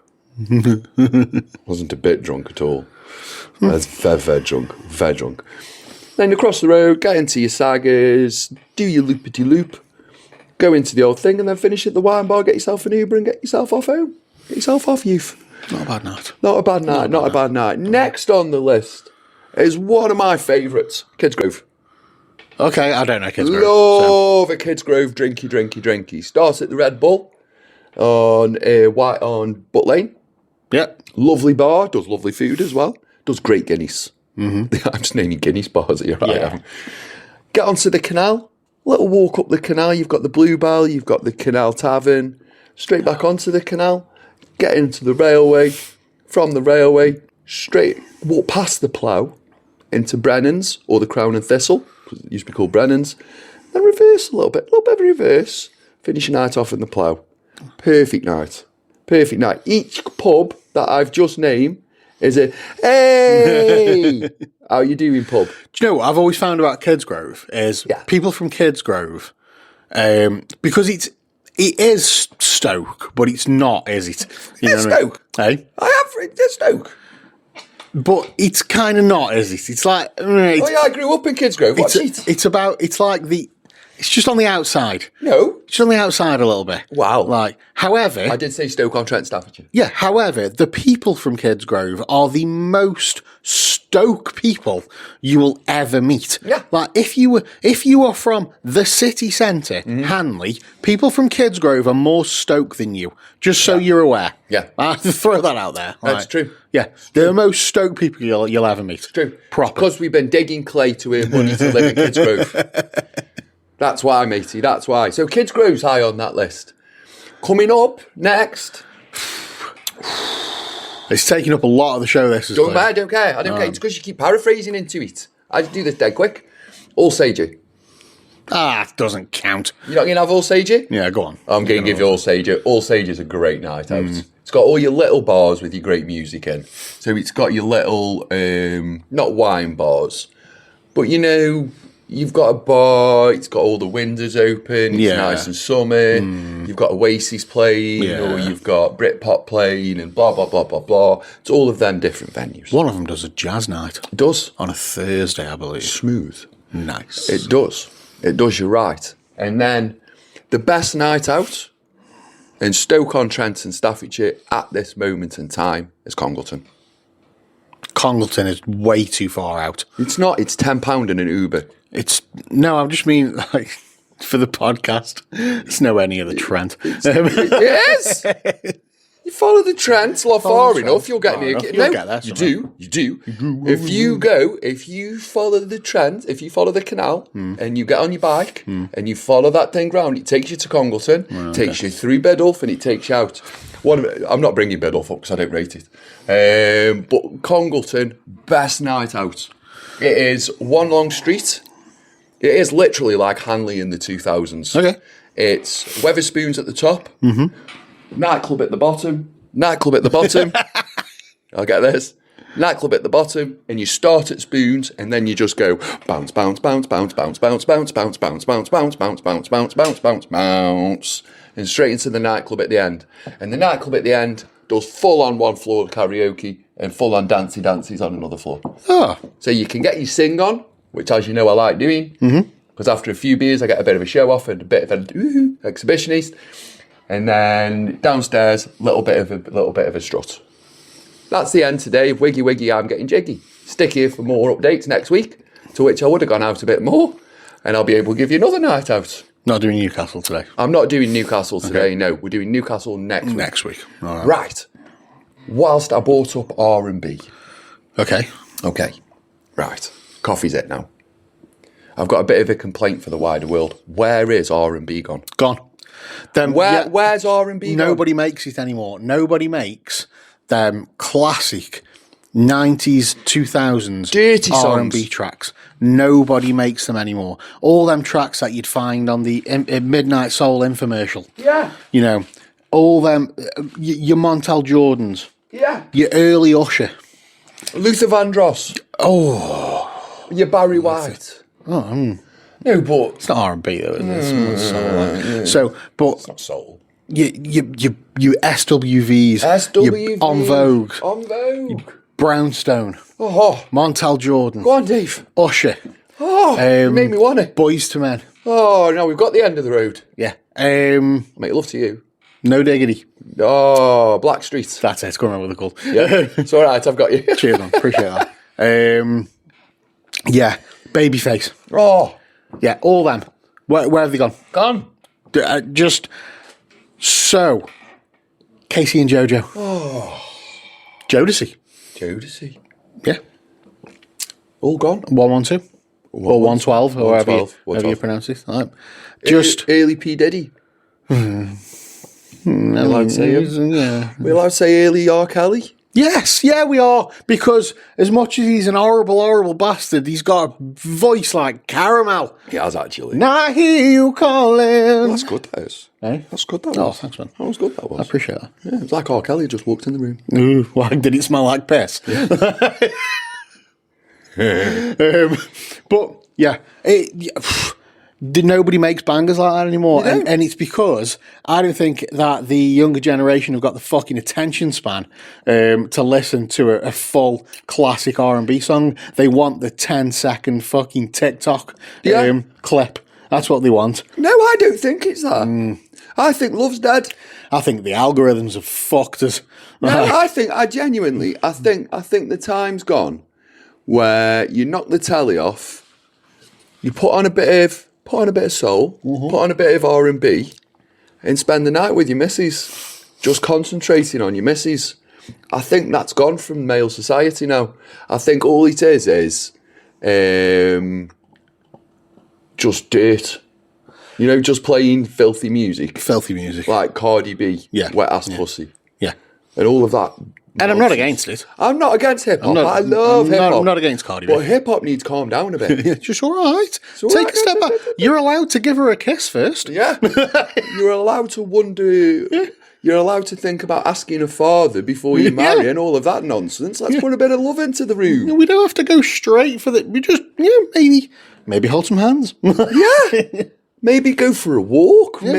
Wasn't a bit drunk at all. I was very drunk. Then across the road, get into your saggers, do your loopity-loop, go into the old thing, and then finish at the wine bar, get yourself an Uber and get yourself off home. Get yourself off, youth. Not a bad night. Not a bad night. Next on the list is one of my favourites, Kids Grove. Okay, I don't know Kids Grove. Love a Kids Grove drinky. Starts at the Red Bull on Butt Lane. Yeah. Lovely bar, does lovely food as well. Does great Guinness. Mm-hmm. I'm just naming Guinness bars here. Yeah. I am. Get onto the canal. Little walk up the canal. You've got the Bluebell. You've got the Canal Tavern. Straight back onto the canal. Get into the railway. From the railway, straight walk past the Plough into Brennan's or the Crown and Thistle. It used to be called Brennan's. Then reverse a little bit of reverse. Finish your night off in the Plough. Perfect night. Each pub that I've just named is a, hey, how you doing, pub? Do you know what I've always found about Kids Grove is people from Kids Grove, because it is Stoke, but it's not, is it? It's Stoke. Hey? It's Stoke. But it's kind of not, is it? It's like... I grew up in Kids Grove. It's just on the outside. No. It's on the outside a little bit. Wow. However... I did say Stoke-on-Trent, Staffordshire. Yeah, however, the people from Kids Grove are the most Stoke people you will ever meet. Yeah. If you were from the city centre, Hanley, people from Kids Grove are more Stoke than you, just so you're aware. Yeah. I have to throw that out there. That's true. Yeah, they're the most Stoke people you'll ever meet. It's true. Proper. Because we've been digging clay to earn money to live in Kids Grove. That's why, matey, that's why. So Kids Grove's high on that list. Coming up next... It's taking up a lot of the show, this is Don't matter, I don't care. It's because you keep paraphrasing into it. I do this dead quick. All Sagey. It doesn't count. You're not going to have All Sagey? Yeah, go on. I'm going to give you All Sagey. All Sagey is a great night out. It's got all your little bars with your great music in. So it's got your little, not wine bars, but you've got a bar, it's got all the windows open, it's nice and summer, you've got Oasis playing, or you've got Britpop playing, and blah, blah, blah, blah, blah. It's all of them different venues. One of them does a jazz night. It does. On a Thursday, I believe. Smooth. Nice. It does, you're right. And then the best night out in Stoke-on-Trent and Staffordshire at this moment in time is Congleton. Congleton is way too far out. It's not, it's £10 in an Uber. I just mean, for the podcast, it's nowhere near the Trent. It is. You follow the Trent far enough, you'll get near. You'll get there. You do. If you follow the Trent, if you follow the canal, and you get on your bike, and you follow that thing round, it takes you to Congleton, takes you through Biddulph, and it takes you out. I'm not bringing Biddulph up because I don't rate it. But Congleton, best night out. It is one long street. It is literally like Hanley in the 2000s. Okay. It's Weatherspoons at the top, nightclub at the bottom, I'll get this. Nightclub at the bottom, and you start at Spoons, and then you just go bounce, bounce, bounce, bounce, bounce, bounce, bounce, bounce, bounce, bounce, bounce, bounce, bounce, bounce, bounce, bounce, bounce, and straight into the nightclub at the end. And the nightclub at the end does full on one floor karaoke and full on dancey dances on another floor. Oh. So you can get your sing on, which, as you know, I like doing. Because after a few beers, I get a bit of a show off and a bit of an exhibitionist. And then downstairs, little bit of a strut. That's the end today of Wiggy Wiggy, I'm Getting Jiggy. Stick here for more updates next week, to which I would have gone out a bit more, and I'll be able to give you another night out. Not doing Newcastle today. I'm not doing Newcastle today, no. We're doing Newcastle next week. Next week. All right. Right. Whilst I brought up R&B. Okay. Right. Coffee's it now. I've got a bit of a complaint for the wider world. Where is R&B gone? Gone. Then Where's R&B gone? Nobody makes it anymore. Nobody makes them classic 90s, 2000s dirty R&B songs. tracks. Nobody makes them anymore. All them tracks that you'd find on the Midnight Soul infomercial. Yeah. You know, all them, your Montel Jordans. Yeah. Your early Usher. Luther Vandross. Oh. Your Barry White. Oh, No, but it's not R&B though, is it? It's soul, like. So, but it's not soul. You SWVs, SWV. En Vogue, En Vogue. Brownstone, Oh. Montel Jordan, Go on, Dave. Usher, Oh, you made me want it. Boys to Men. Oh, no, we've got the end of the road. Yeah. Make love to you. No Diggity. Oh, Black Street. That's it. I can't remember what they're called. Yeah, it's all right. I've got you. Cheers, man. Appreciate that. Yeah. Babyface. Oh, Yeah. All them. Where have they gone? gone. Just so. Casey and JoJo. Oh. Jodeci. Jodeci. Yeah. All gone. 112. Or 112, or however you 112. pronounce it. All right. Just. Early P. Diddy. We're allowed to say him. Yeah. We're allowed to say early R. Kelly. Yes, yeah, we are. Because as much as he's an horrible, horrible bastard, he's got a voice like caramel. He has actually. Now I hear you calling. That's good, that is. Eh? That's good, that Oh, was. thanks, man. That was good, that was. I appreciate that. Yeah, it's like R. Kelly just walked in the room. Ooh, why did it smell like piss? But yeah, nobody makes bangers like that anymore, and it's because I don't think that the younger generation have got the fucking attention span to listen to a full classic R&B song. They want the 10-second fucking TikTok clip. That's what they want. No, I don't think it's that. I think love's dead. I think the algorithms have fucked us. No, I think the time's gone where you knock the telly off, you put on a bit of soul, put on a bit of R&B, and spend the night with your missus, just concentrating on your missus. I think that's gone from male society now. I think all it is just dirt. You know, just playing filthy music. Filthy music. Like Cardi B, Wet Ass Pussy. Yeah. And all of that. And I'm not against it. I'm not against hip-hop. I love hip-hop. I'm not against Cardi B. But hip-hop needs to calm down a bit. Yeah, just all right. all Take right. a step back. You're allowed to give her a kiss first. Yeah. You're allowed to wonder... You're allowed to think about asking a father before you marry and all of that nonsense. Let's put a bit of love into the room. We don't have to go straight for the... We just, maybe hold some hands. Yeah. Maybe go for a walk. Yeah.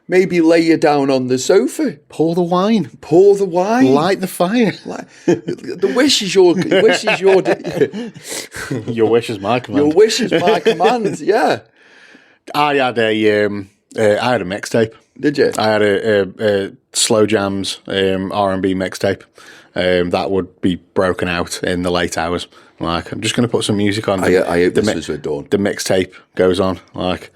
Maybe lay you down on the sofa. Pour the wine. Light the fire. The wish is your Your wish is my command. Your wish is my command. Yeah. I had a mixtape. Did you? I had a slow jams R&B mixtape that would be broken out in the late hours. Like, I'm just going to put some music on. I hope this was at dawn. The mixtape goes on. Like,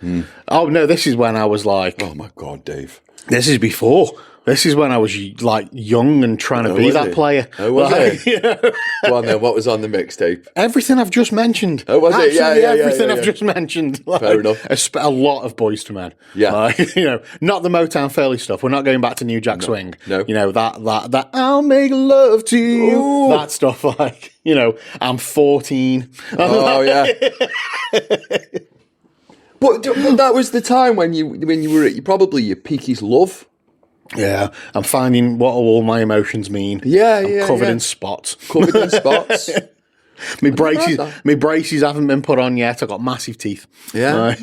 oh no, this is when I was like, oh my God, Dave. This is before This is when I was like young and trying to be was that it? player. Oh, was Like, it? Go on then, what was on the mixtape? everything I've just mentioned. Oh, was it? Yeah, Absolutely yeah, yeah, everything yeah, I've yeah. just mentioned. Like, Fair enough. A lot of Boys to Men. Yeah. Like, not the Motown Fairly stuff. We're not going back to New Jack Swing. no. That I'll make love to you. Ooh. That stuff, like, I'm 14. Oh, yeah. But that was the time when you were at probably your peakiest love. Yeah, I'm finding what all my emotions mean. Yeah, I'm covered in spots. Covered in spots. My braces haven't been put on yet. I've got massive teeth. Yeah.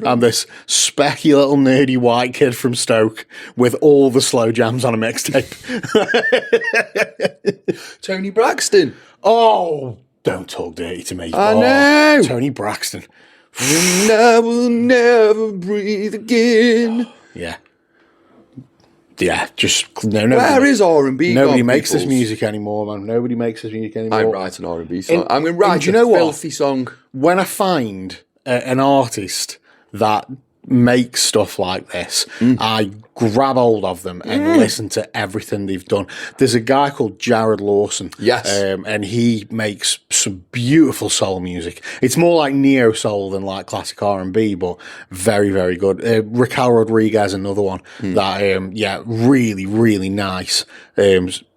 I'm this specky little nerdy white kid from Stoke with all the slow jams on a mixtape. Tony Braxton. Oh, don't talk dirty to me. I know. Tony Braxton. And I will never breathe again. Yeah. Yeah, just no. Where is R&B? Nobody makes this music anymore, man. Nobody makes this music anymore. I'm writing an R&B song. I'm going to write a filthy song. When I find an artist that makes stuff like this, I grab hold of them and listen to everything they've done. There's a guy called Jared Lawson. Yes. And he makes some beautiful soul music. It's more like neo soul than like classic R&B, but very, very good. Raquel Rodriguez, another one that, really, really nice.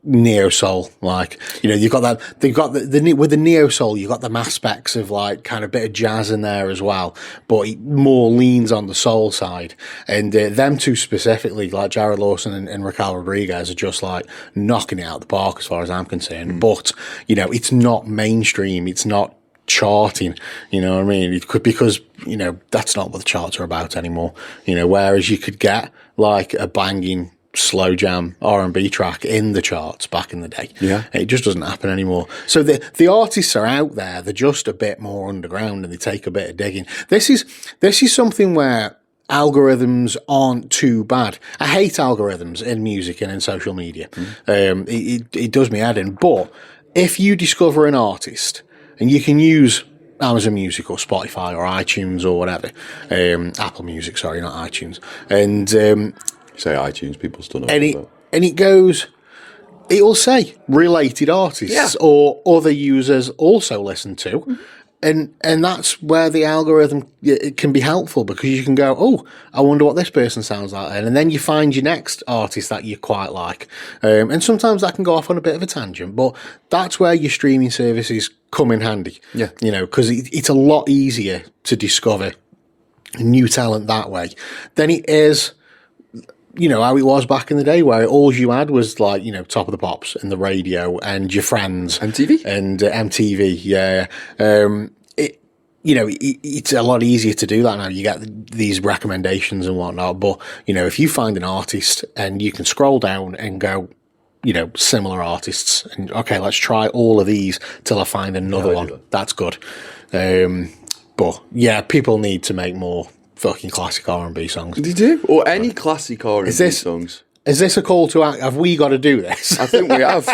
Neo soul, like, you've got that. They've got the with the neo soul, you've got them aspects of like kind of bit of jazz in there as well, but it more leans on the soul side. And them two specifically, like Jared Lawson and Raquel Rodriguez, are just like knocking it out of the park as far as I'm concerned. But it's not mainstream. It's not charting, you know what I mean? It could, because that's not what the charts are about anymore. Whereas you could get like a banging slow jam R&B track in the charts back in the day. Yeah. It just doesn't happen anymore. So the artists are out there, they're just a bit more underground and they take a bit of digging. This is something where algorithms aren't too bad. I hate algorithms in music and in social media. It does me head in. But if you discover an artist, and you can use Amazon Music or Spotify or iTunes or whatever, Apple Music, sorry, not iTunes, and say iTunes, people still know. And it goes, it'll say related artists or other users also listen to. And that's where the algorithm, it can be helpful, because you can go, oh, I wonder what this person sounds like. And then you find your next artist that you quite like. And sometimes that can go off on a bit of a tangent, but that's where your streaming services come in handy. Yeah. Because it's a lot easier to discover new talent that way than it is, how it was back in the day, where all you had was like, Top of the Pops and the radio and your friends. MTV? And MTV, yeah. It's a lot easier to do that now. You get these recommendations and whatnot. But, if you find an artist and you can scroll down and go, similar artists, and okay, let's try all of these till I find another one. That's good. But yeah, people need to make more fucking classic R&B songs. They do? Or any classic R&B songs. Is this a call to act? Have we got to do this? I think we have.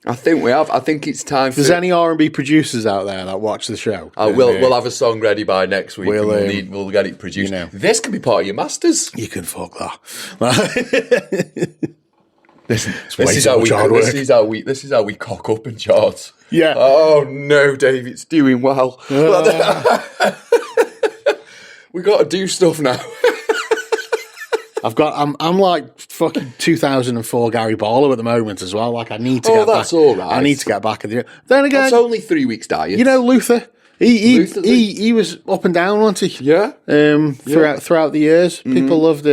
I think it's time for... There's any R&B producers out there that watch the show? We'll have a song ready by next week. We'll get it produced. This can be part of your masters. You can fuck that. This is how we cock up and chart. Yeah. Oh no, Dave, it's doing well. We got to do stuff now. I'm like fucking 2004 Gary Barlow at the moment as well. Like I need to get back. That's all right. I need to get back. Then again, it's only 3 weeks diet. Luther. He was up and down, wasn't he? Yeah. Throughout the years, people loved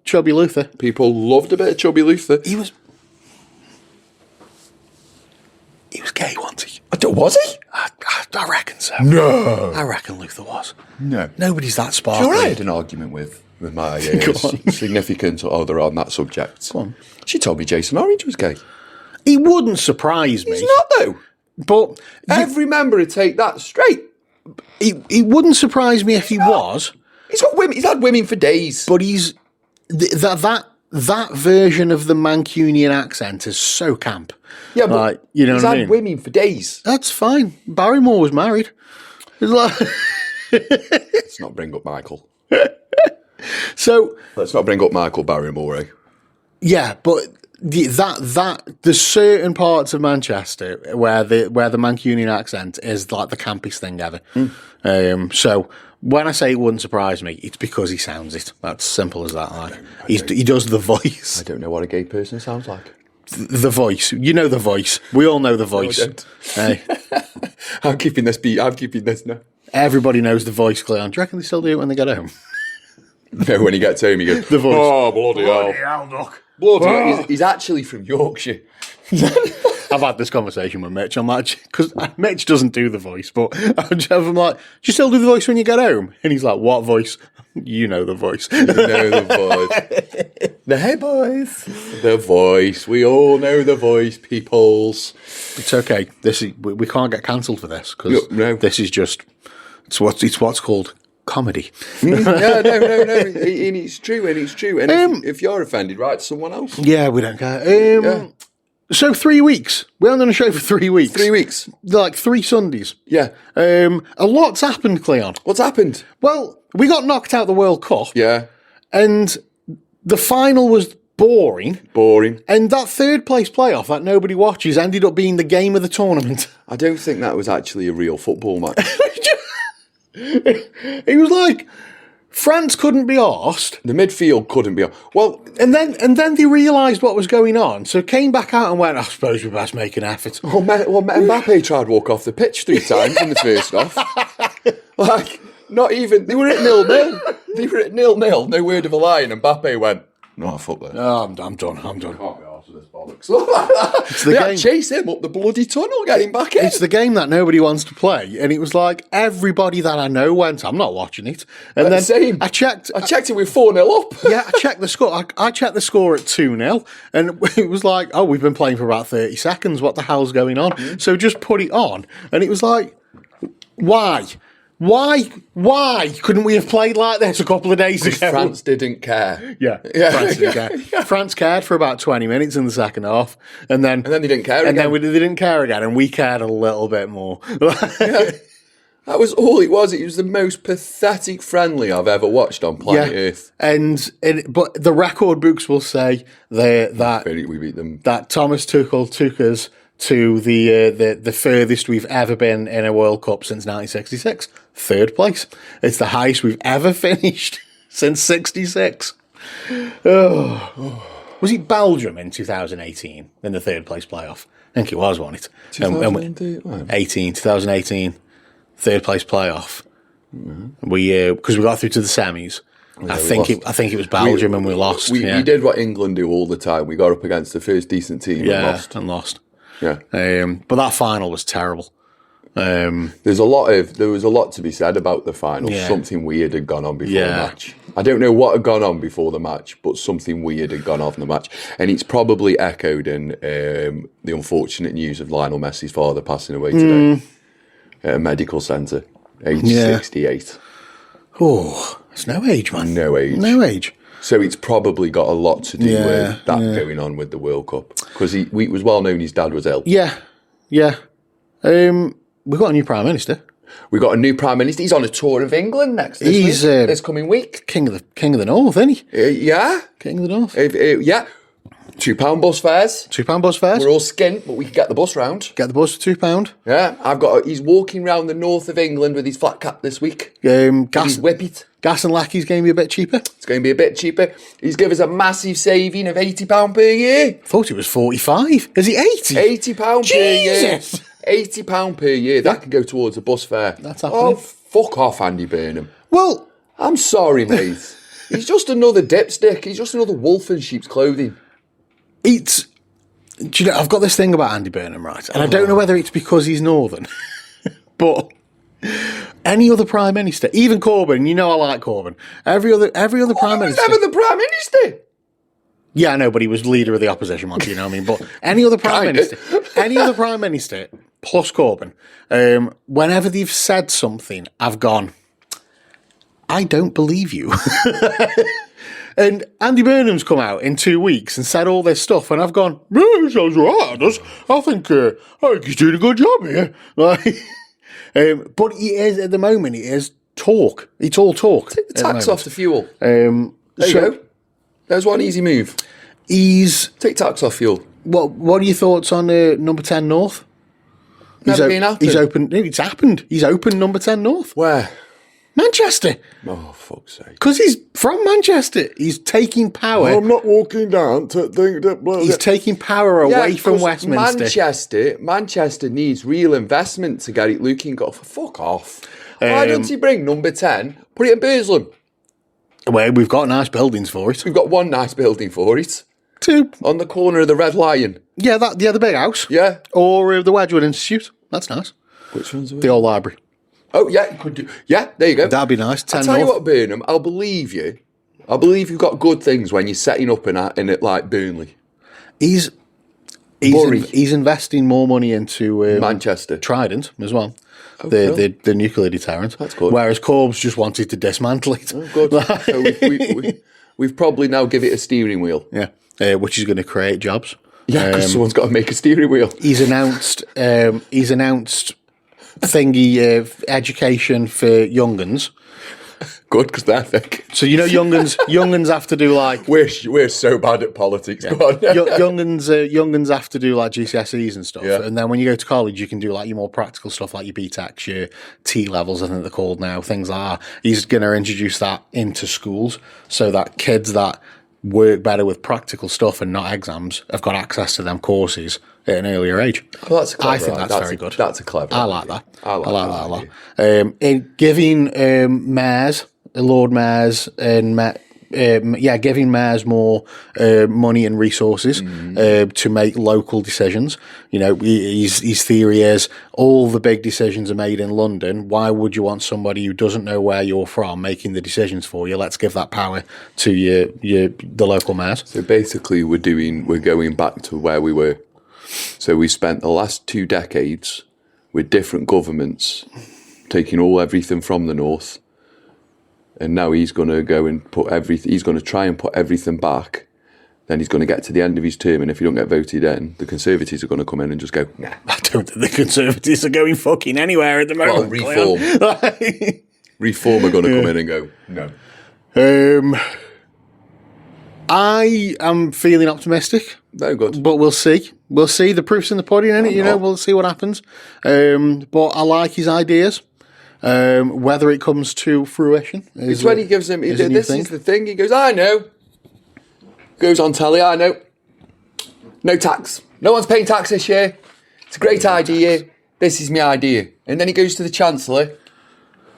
Chubby Luther. People loved a bit of Chubby Luther. He was gay, wasn't he? Was he? I reckon so. No. I reckon Luther was. No. Nobody's that sparkly. I had an argument with my significant other on that subject. Go on. She told me Jason Orange was gay. He wouldn't surprise me. He's not, though. But every member would take that straight. He wouldn't surprise me if he was. He's got women. He's had women for days. But he's that version of the Mancunian accent is so camp. Yeah, but he's what I mean? Women for days. That's fine. Barrymore was married. Let's not bring up Michael. So Let's not bring up Michael Barrymore. Eh? yeah, but there's certain parts of Manchester where the Mancunian accent is like the campiest thing ever. So when I say it wouldn't surprise me, it's because he sounds it. That's simple as that. Like. He does the voice. I don't know what a gay person sounds like. The voice. You know the voice. We all know the voice. No, I don't. I'm keeping this now. Everybody knows the voice, Kleon. Do you reckon they still do it when they get home? No, when he gets home, he goes, The voice. Oh, bloody hell. hell, Doc. Bloody hell. He's actually from Yorkshire. I've had this conversation with Mitch. I'm like, because Mitch doesn't do the voice, but I'm like, do you still do the voice when you get home? And he's like, what voice? You know the voice. You know the voice. The hey boys. The voice. We all know the voice, peoples. It's okay. We can't get cancelled for this because No. this is just it's what's called comedy. No. And it's true. And if you're offended, write to someone else. Yeah, we don't care. So 3 weeks. We haven't done a show for 3 weeks. 3 weeks. Like 3 Sundays. Yeah. A lot's happened, Kleon. What's happened? Well, we got knocked out of the World Cup. Yeah. And the final was boring. And that third place playoff that nobody watches ended up being the game of the tournament. I don't think that was actually a real football match. It was like France couldn't be arsed. The midfield couldn't be. Well, And then they realised what was going on, so came back out and went, I suppose we best make an effort. Mbappe tried to walk off the pitch 3 times in the first half. Like, not even. They were at 0-0. They were at 0-0. No word of a lie. And Mbappe went, no, fuck that. Oh, I'm done. Can't be arsed with this bollocks. They had to chase him up the bloody tunnel, get him back in. It's the game that nobody wants to play, and it was like everybody that I know went, I'm not watching it. And then same. I checked it with 4-0 up. Yeah, I checked the score. I checked the score at 2-0, and it was like, oh, we've been playing for about 30 seconds. What the hell's going on? So just put it on, and it was like, why? Why couldn't we have played like this a couple of days ago? France didn't care. Yeah. France didn't care. France cared for about 20 minutes in the second half, and then they didn't care and again. then they didn't care again, and we cared a little bit more. That was all it was. It was the most pathetic friendly I've ever watched on planet Earth. But the record books will say that We beat them. That Thomas Tuchel took us to the furthest we've ever been in a World Cup since 1966. 3rd place. It's the highest we've ever finished since 66. Was it Belgium in 2018 in the 3rd place playoff? I think it was, wasn't it? 2018, 3rd place playoff. Mm-hmm. Because we got through to the semis. I think it was Belgium and we lost. We did what England do all the time. We got up against the first decent team and lost. Yeah. But that final was terrible. There was a lot to be said about the final. Yeah. Something weird had gone on before the match. I don't know what had gone on before the match, but something weird had gone on in the match, and it's probably echoed in the unfortunate news of Lionel Messi's father passing away today at a medical centre, age 68. Oh, it's no age, man. No age. So it's probably got a lot to do with that going on with the World Cup, because it was well known his dad was ill. Yeah. We've got a new Prime Minister. We've got a new Prime Minister. He's on a tour of England this coming week. King of the North, isn't he? Yeah. King of the North. Yeah. £2 bus fares. £2 bus fares. We're all skint, but we can get the bus round. Get the bus for £2. Yeah. He's walking round the north of England with his flat cap this week. Gas whippet. Gas and lackey's going to be a bit cheaper. It's going to be a bit cheaper. He's given us a massive saving of £80 per year. Thought it was 45. Is he 80? £80 per year. Jesus. £80 per year. That can go towards a bus fare. That's happening. Oh, fuck off, Andy Burnham. Well, I'm sorry, mate. He's just another dipstick. He's just another wolf in sheep's clothing. Do you know, I've got this thing about Andy Burnham, right? And I don't know whether it's because he's northern, but any other Prime Minister, even Corbyn, you know I like Corbyn. Every other Prime Minister. He was never the Prime Minister. Yeah, I know, but he was leader of the opposition, man, you know what I mean? But any other Prime Minister, plus Corbyn, whenever they've said something, I've gone, I don't believe you. And Andy Burnham's come out in 2 weeks and said all this stuff, and I've gone, yeah, sounds right. I think he's doing a good job here. But he is, at the moment, it is talk. It's all talk. Take the tax off the fuel. There you go. There's one easy move. Take tax off fuel. What are your thoughts on number 10 North? Never been happened. He's opened. It's happened. He's opened number 10 North. Where? Manchester. Oh, fuck's sake. Because he's from Manchester. He's taking power. I'm not walking down to think that... He's taking power away from Westminster. Manchester needs real investment to get it looking good. Fuck off. Why don't he bring number 10, put it in Burslem? Well, we've got nice buildings for it. We've got one nice building for it. 2. On the corner of the Red Lion. Yeah, the big house. Yeah. Or the Wedgwood Institute. That's nice. Which one's the old library? Oh, yeah, you could do. Yeah, there you go. That'd be nice. 10 I'll tell North. you what, Burnham, I'll believe you. I believe you've got good things when you're setting up in it like Burnley. He's investing more money into Manchester. Trident as well. Oh, the nuclear deterrent. That's good. Whereas Corbs just wanted to dismantle it. Oh, good. So we've probably now give it a steering wheel. Yeah, which is going to create jobs. Yeah, because someone's got to make a steering wheel. He's announced thingy education for young'uns. Good, because they're thick. So young'uns have to do like we're so bad at politics. Yeah. Go on. young'uns have to do like GCSEs and stuff, Yeah. and then when you go to college, you can do like your more practical stuff, like your BTECs, your T levels, I think they're called now, things like that. He's going to introduce that into schools so that kids that work better with practical stuff and not exams have got access to them courses at an earlier age. Well, that's I think that's very good. That's a clever. I like that. I like that a lot. In giving mayors, Lord mayors, and giving mayors more money and resources to make local decisions. You know, his theory is all the big decisions are made in London. Why would you want somebody who doesn't know where you're from making the decisions for you? Let's give that power to the local mayors. So basically, we're going back to where we were. So we spent the last 2 decades with different governments taking everything from the north. And now he's going to go and he's going to try and put everything back. Then he's going to get to the end of his term, and if you don't get voted in, the Conservatives are going to come in and just go, nah. I don't think the Conservatives are going fucking anywhere at the moment. Well, Reform. Reform are going to come in and go, no. I am feeling optimistic. Very good. But we'll see. We'll see. The proof's in the pudding, innit? You know, we'll see what happens. But I like his ideas. Whether it comes to fruition. It's when he gives him, this is the thing, he goes, I know. Goes on telly, I know. No tax. No one's paying tax this year. It's a great idea. This is my idea. And then he goes to the Chancellor.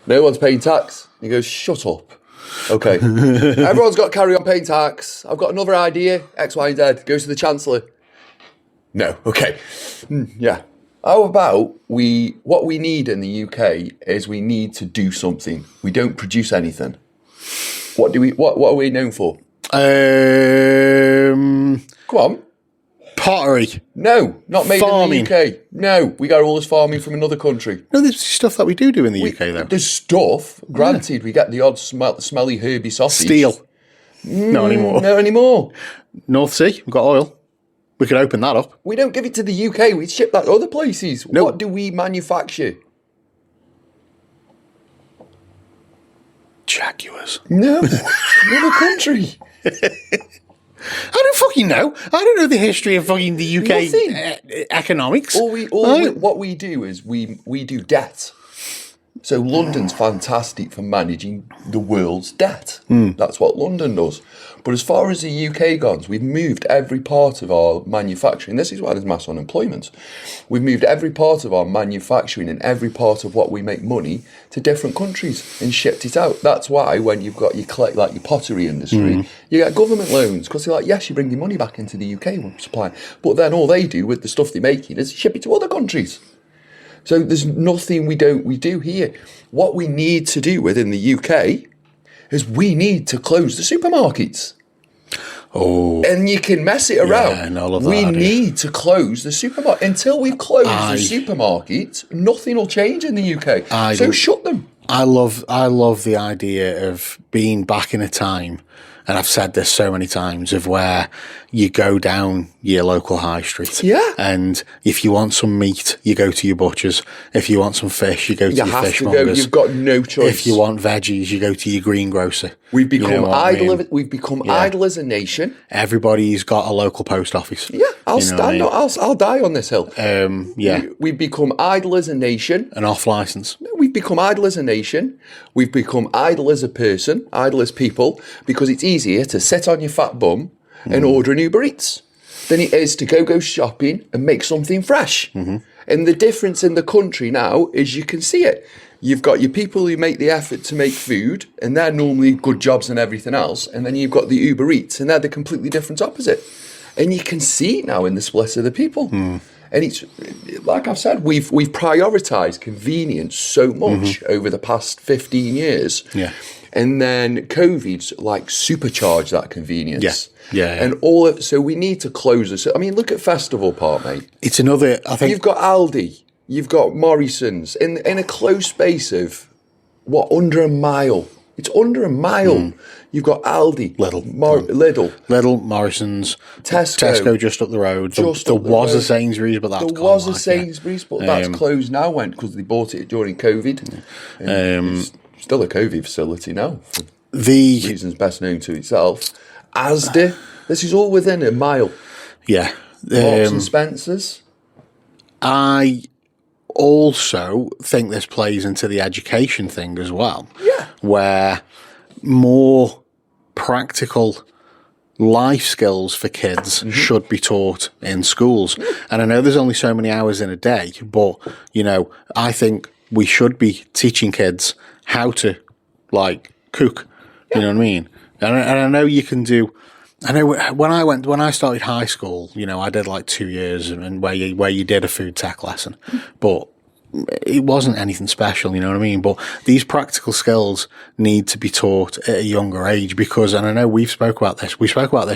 No one's paying tax. He goes, shut up. Okay. Everyone's got to carry on paying tax. I've got another idea. X, Y, and Z. Goes to the Chancellor. No. Okay. Yeah. How about what we need in the UK is we need to do something. We don't produce anything. What are we known for? Come on. Pottery. No, not made farming. In the UK. No, we got all this farming from another country. No, there's stuff that we do in the UK though. There's stuff. Granted, we get the odd smelly herby sausage. Steel. Not anymore. Not anymore. North Sea, we've got oil. We could open that up. We don't give it to the UK. We ship that to other places. No. What do we manufacture? Jaguars. No. Another country. I don't fucking know. I don't know the history of fucking the UK economics. What we do is we do debt. So London's fantastic for managing the world's debt. That's what London does. But as far as the UK goes, we've moved every part of our manufacturing. This is why there's mass unemployment. We've moved every part of our manufacturing and every part of what we make money to different countries and shipped it out. That's why when you've got your pottery industry, you get government loans because they're like, yes, you bring your money back into the UK supply. But then all they do with the stuff they're making is ship it to other countries. So there's nothing we do here. What we need to do within the UK is we need to close the supermarkets. Oh. And you can mess it around. Yeah, and all of that, we need to close the supermarket. Until we've closed the supermarkets, nothing will change in the UK. So shut them. I love the idea of being back in a time, and I've said this so many times, of where you go down your local high street. Yeah. And if you want some meat, you go to your butchers. If you want some fish, you go to You your have to fishmongers. go. You've got no choice. If you want veggies, you go to your greengrocer. We've become You know what I idle. mean? We've become idle as a nation. Everybody's got a local post office. Yeah, I'll You know what I stand. mean? I'll die on this hill. Yeah. We've become idle as a nation. An off license. We've become idle as a nation. We've become idle as a person, idle as people, because it's easier to sit on your fat bum and order an Uber Eats than it is to go shopping and make something fresh. And the difference in the country now is you can see it. You've got your people who make the effort to make food, and they're normally good jobs and everything else. And then you've got the Uber Eats, and they're the completely different opposite. And you can see it now in the split of the people. And it's like I've said, we've prioritised convenience so much over the past 15 years. Yeah. And then COVID's like supercharged that convenience. Yeah. And so we need to close this. I mean, look at Festival Park, mate. It's another, I think. You've got Aldi, you've got Morrison's in a close space of under a mile. It's under a mile. You've got Aldi, Lidl, Morrison's, Tesco just up the road. There was a Sainsbury's, but that's there was a Sainsbury's, but that's closed now. Because they bought it during COVID. It's still a COVID facility now. For reasons best known to itself. Asda. This is all within a mile. Yeah. Marks and Spencer's. I also think this plays into the education thing as well. Yeah. Where more practical life skills for kids should be taught in schools. And I know there's only so many hours in a day, but, I think we should be teaching kids how to, cook. You know what I mean? And I know you can do... I know when I started high school, I did 2 years and where you did a food tech lesson, but it wasn't anything special, you know what I mean? But these practical skills need to be taught at a younger age because, and I know we spoke about this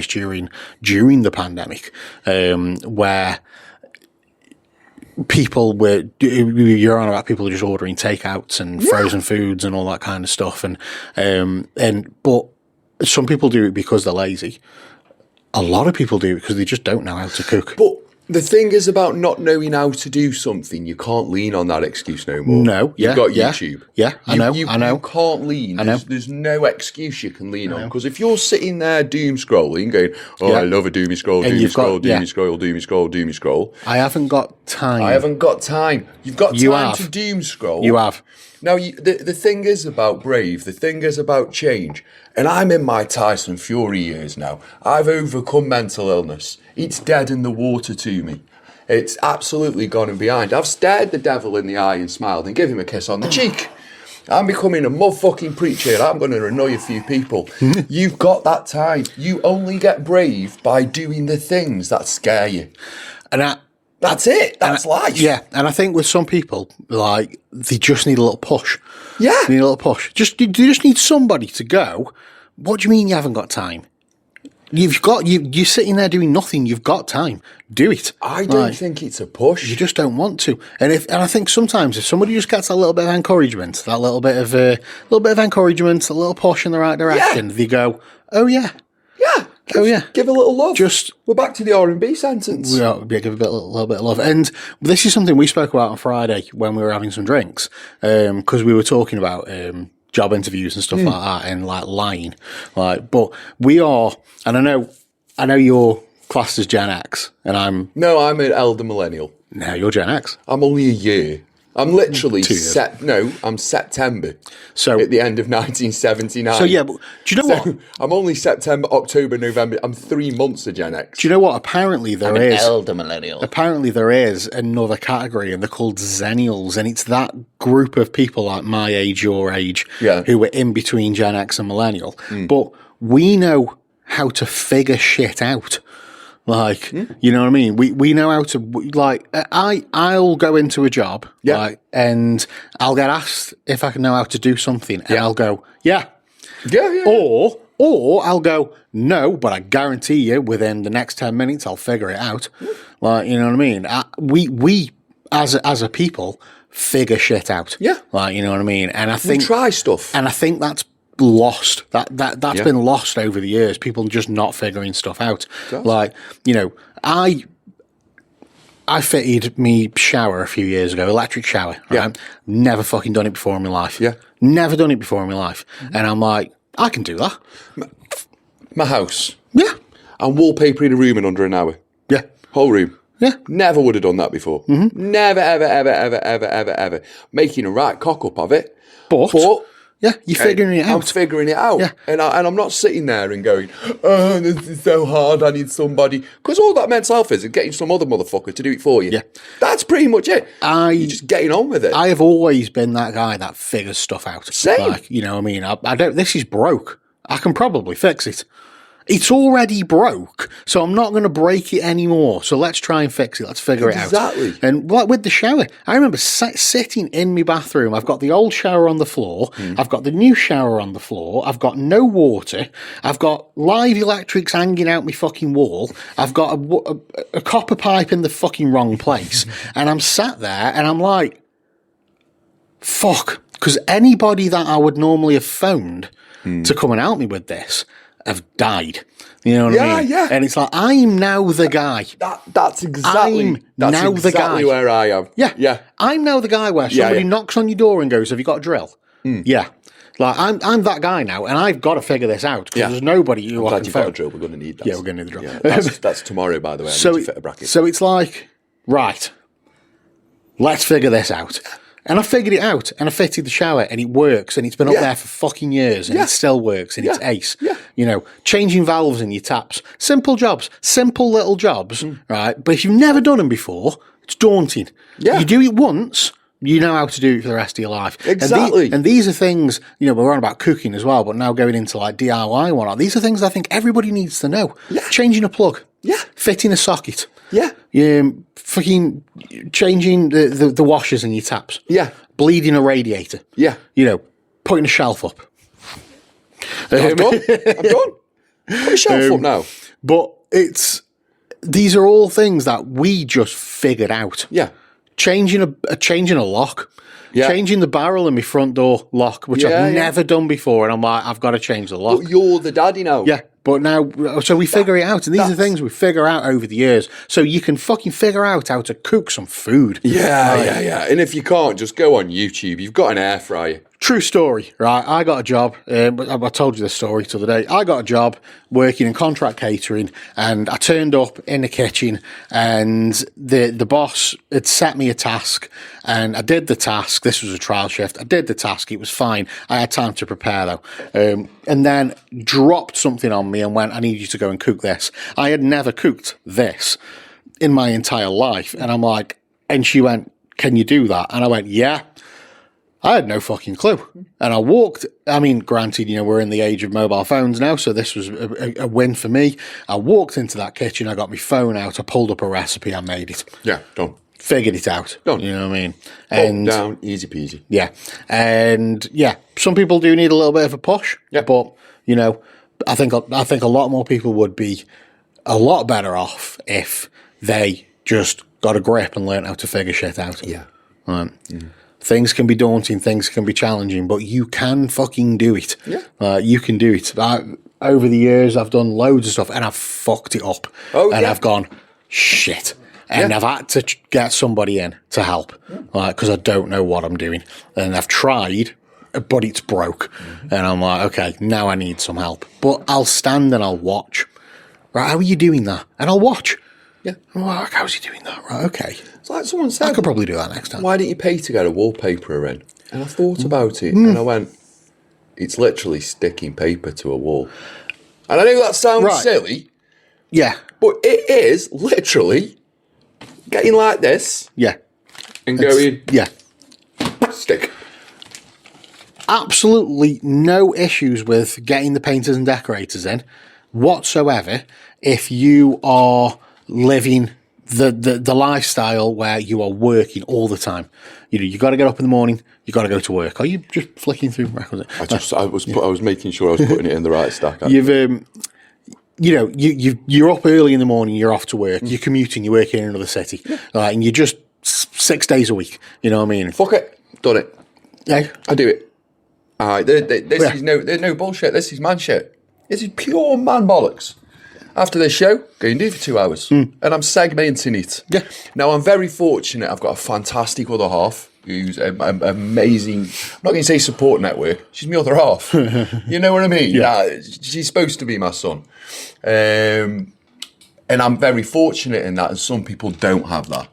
during the pandemic, where you're on about people just ordering takeouts and frozen foods and all that kind of stuff, but some people do it because they're lazy. A lot of people do it because they just don't know how to cook. But the thing is about not knowing how to do something, you can't lean on that excuse no more. No, You've got YouTube. Yeah, I know. You can't lean. There's no excuse you can lean on. Because if you're sitting there doom scrolling, going, I love a doomy scroll, doomy scroll. I haven't got time. You've got time to doom scroll. You have. Now, the thing is about Brave, the thing is about change, and I'm in my Tyson Fury years now. I've overcome mental illness. It's dead in the water to me. It's absolutely gone and behind. I've stared the devil in the eye and smiled and give him a kiss on the cheek. I'm becoming a motherfucking preacher and I'm going to annoy a few people. You've got that time. You only get brave by doing the things that scare you. And that's it. That's life. Yeah, and I think with some people, they just need a little push. Yeah. They need a little push. You just need somebody to go, what do you mean you haven't got time? You're sitting there doing nothing. You've got time. Do it. I don't think it's a push. You just don't want to. And I think sometimes if somebody just gets a little bit of encouragement, a little bit of encouragement, a little push in the right direction, they go, oh yeah. Yeah. Give a little love. We're back to the R&B sentence. Give a little bit of love. And this is something we spoke about on Friday when we were having some drinks, because we were talking about job interviews and stuff like that and lying. But we are, and I know you're classed as Gen X, and I'm an elder millennial. No, you're Gen X. I'm only a year. I'm literally 2 years. I'm September. So at the end of 1979. So yeah, but do you know what? I'm only September, October, November. I'm 3 months of Gen X. Do you know what? Apparently there is elder millennial. Apparently there is another category, and they're called Zennials, and it's that group of people like my age, your age, who are in between Gen X and millennial. But we know how to figure shit out. You know what I mean? We know how to, I'll go into a job, and I'll get asked if I can know how to do something, and I'll go, yeah. Or I'll go, no, but I guarantee you within the next 10 minutes I'll figure it out. You know what I mean? We as a people figure shit out. Yeah. Like, you know what I mean? And I think try stuff. And I think that's lost. That's been lost over the years. People just not figuring stuff out. Like, you know, I fitted me shower a few years ago, electric shower. Right? Never fucking done it before in my life. Yeah. Never done it before in my life. And I'm like, I can do that. My house. Yeah. I'm wallpapering a room in under an hour. Yeah. Whole room. Yeah. Never would have done that before. Never, ever, ever, ever, ever, ever, ever. Making a right cock up of it. But yeah, you're figuring it out. I'm figuring it out. Yeah. And I'm not sitting there and going, oh, this is so hard, I need somebody. Because all that mental health is getting some other motherfucker to do it for you. Yeah. That's pretty much it. You're just getting on with it. I have always been that guy that figures stuff out. Same. Like, you know what I mean? I don't, this is broke. I can probably fix it. It's already broke, so I'm not going to break it anymore. So let's try and fix it. Let's figure it out. Exactly. And like with the shower, I remember sitting in my bathroom. I've got the old shower on the floor. I've got the new shower on the floor. I've got no water. I've got live electrics hanging out my fucking wall. I've got a copper pipe in the fucking wrong place. And I'm sat there and I'm like, fuck. Because anybody that I would normally have phoned to come and help me with this have died. You know what I mean? Yeah. And it's like, I'm now the guy. That's exactly the guy where I am. Yeah. I'm now the guy where somebody knocks on your door and goes, have you got a drill? Yeah. Like, I'm that guy now, and I've got to figure this out, because there's nobody who I can you've phone. got a drill. We're going to need that. Yeah, we're going to need the drill. Yeah, that's tomorrow, by the way. I need to fit a bracket. So it's like, right, let's figure this out. And I figured it out, and I fitted the shower, and it works, and it's been up there for fucking years, and it still works, and it's ace. Yeah. You know, changing valves in your taps. Simple jobs. Simple little jobs, right? But if you've never done them before, it's daunting. Yeah. You do it once, you know how to do it for the rest of your life. Exactly. And these are things, you know, we're on about cooking as well, but now going into like DIY and whatnot, these are things I think everybody needs to know. Yeah. Changing a plug. Yeah. Fitting a socket. Yeah. Fucking changing the washers in your taps. Yeah. Bleeding a radiator. Yeah. You know, putting a shelf up. I'm done. Put a shelf up now. But these are all things that we just figured out. Yeah. Changing a lock. Yeah. Changing the barrel in my front door lock, which I've never done before, and I'm like, I've got to change the lock. But you're the daddy now. Yeah, but now, so we figure it out, and these are things we figure out over the years, so you can fucking figure out how to cook some food. Yeah. And if you can't, just go on YouTube. You've got an air fryer. True story, right? I got a job. I told you this story the other day. I got a job working in contract catering, and I turned up in the kitchen, and the boss had set me a task, and I did the task. This was a trial shift. I did the task. It was fine. I had time to prepare though, and then dropped something on me and went, "I need you to go and cook this." I had never cooked this in my entire life, and I'm like, and she went, "Can you do that?" And I went, "Yeah." I had no fucking clue. And I walked, I mean, granted, you know, we're in the age of mobile phones now, so this was a win for me. I walked into that kitchen, I got my phone out, I pulled up a recipe, I made it. Yeah, done. Figured it out. Done. You know what I mean? And down, easy peasy. Yeah. And yeah, some people do need a little bit of a push. Yeah. But, you know, I think a lot more people would be a lot better off if they just got a grip and learned how to figure shit out. Yeah. Right. Things can be daunting, things can be challenging, but you can fucking do it. Yeah. You can do it. Over the years, I've done loads of stuff, and I've fucked it up. Oh, and yeah. I've gone, shit. And I've had to get somebody in to help, because I don't know what I'm doing. And I've tried, but it's broke. And I'm like, okay, now I need some help. But I'll stand and I'll watch. Right, how are you doing that? And I'll watch. Yeah. I'm like, how's he doing that? Right, okay. It's like someone said, I could probably do that next time. why didn't you pay to get a wallpaperer in? And I thought about it, and I went, it's literally sticking paper to a wall. And I know that sounds silly, Yeah. but it is literally getting like this Yeah. and going, Yeah. stick. Absolutely no issues with getting the painters and decorators in whatsoever if you are living the lifestyle where you are working all the time. You know, you got to get up in the morning, you got to go to work. Are you just flicking through records? I was making sure I was putting it in the right stack. You've you're up early in the morning, you're off to work, you're commuting, you're working in another city, and you just 6 days a week. You know what I mean? Fuck it. Done it. Yeah. I do it. Alright, there's no bullshit. This is man shit. This is pure man bollocks. After this show, go and do it for 2 hours. And I'm segmenting it. Yeah. Now, I'm very fortunate. I've got a fantastic other half who's amazing. I'm not going to say support network. She's my other half. You know what I mean? Yeah. She's supposed to be my son. And I'm very fortunate in that, and some people don't have that.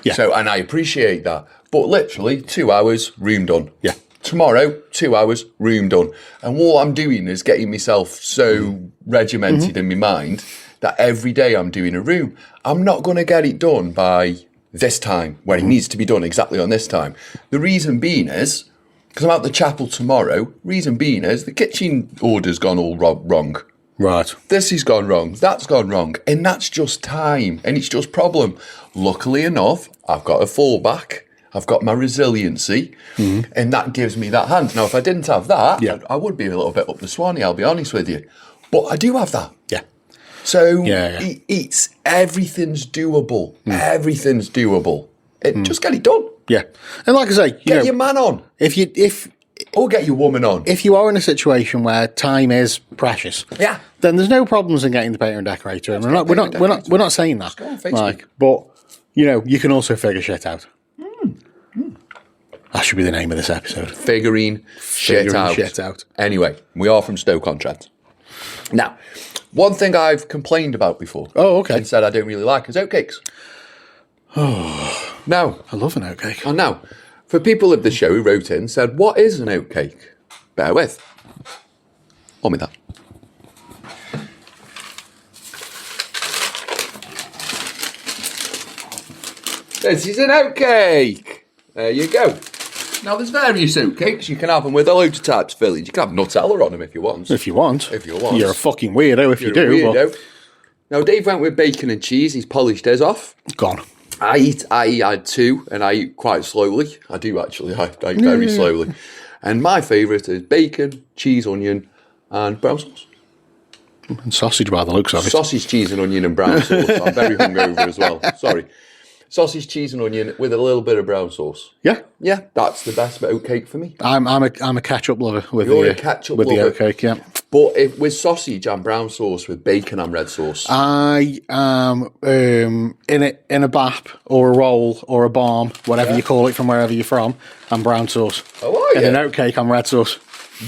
Yeah. So, and I appreciate that. But literally, 2 hours, room done. Yeah. Tomorrow, 2 hours, room done. And what I'm doing is getting myself so regimented in my mind that every day I'm doing a room. I'm not going to get it done by this time, when it needs to be done exactly on this time. The reason being is, because I'm out the chapel tomorrow, reason being is the kitchen order's gone all wrong. Right. This has gone wrong, that's gone wrong, and that's just time, and it's just problem. Luckily enough, I've got a fallback. I've got my resiliency, and that gives me that hand. Now, if I didn't have that, I would be a little bit up the swanny, I'll be honest with you. But I do have that. Yeah. So it's everything's doable. Everything's doable. Just get it done. Yeah. And like I say, Get your man on. Or get your woman on. If you are in a situation where time is precious, then there's no problems in getting the painter and decorator. And we're not saying that. Go on Facebook. But you can also figure shit out. That should be the name of this episode. Figuring shit out. Anyway, we are from Stoke-on-Trent. Now, one thing I've complained about before. Oh, okay. And said I don't really like is oatcakes. Oh. Now. I love an oatcake. And now, for people of the show who wrote in, said, what is an oatcake? Bear with. On me that. This is an oatcake. There you go. Now, there's various oatcakes. You can have them with a load of types of fillings. You can have Nutella on them if you want. If you want. You're a fucking weirdo if you do. Weirdo. But... Now, Dave went with bacon and cheese. He's polished his off. Gone. I had two, and I eat quite slowly. I do, actually. I eat very slowly. And my favourite is bacon, cheese, onion, and brown sauce. And sausage by the looks of it. Sausage, cheese, and onion and brown sauce. I'm very hungover as well. Sorry. Sausage, cheese, and onion with a little bit of brown sauce. Yeah, yeah, that's the best oatcake for me. I'm a ketchup lover with You're a ketchup with lover. the oatcake. Yeah, but with sausage and brown sauce, with bacon and red sauce, I am in a bap or a roll or a bomb, whatever you call it from wherever you're from. I'm brown sauce. Oh, are you? In an oatcake, I'm red sauce.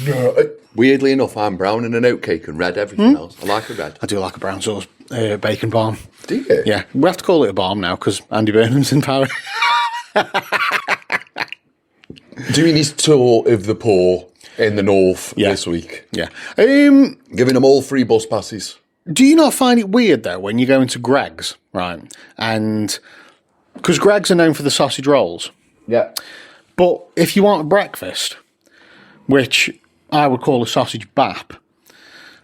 No. Weirdly enough, I'm brown in an oatcake and red everything else. I like a red. I do like a brown sauce bacon bomb. Do you? Yeah, we have to call it a bomb now because Andy Burnham's in power. Doing his tour of the poor in the north this week. Yeah. Giving them all free bus passes. Do you not find it weird, though, when you go into Greggs, right? And because Greggs are known for the sausage rolls. Yeah. But if you want a breakfast, which I would call a sausage bap,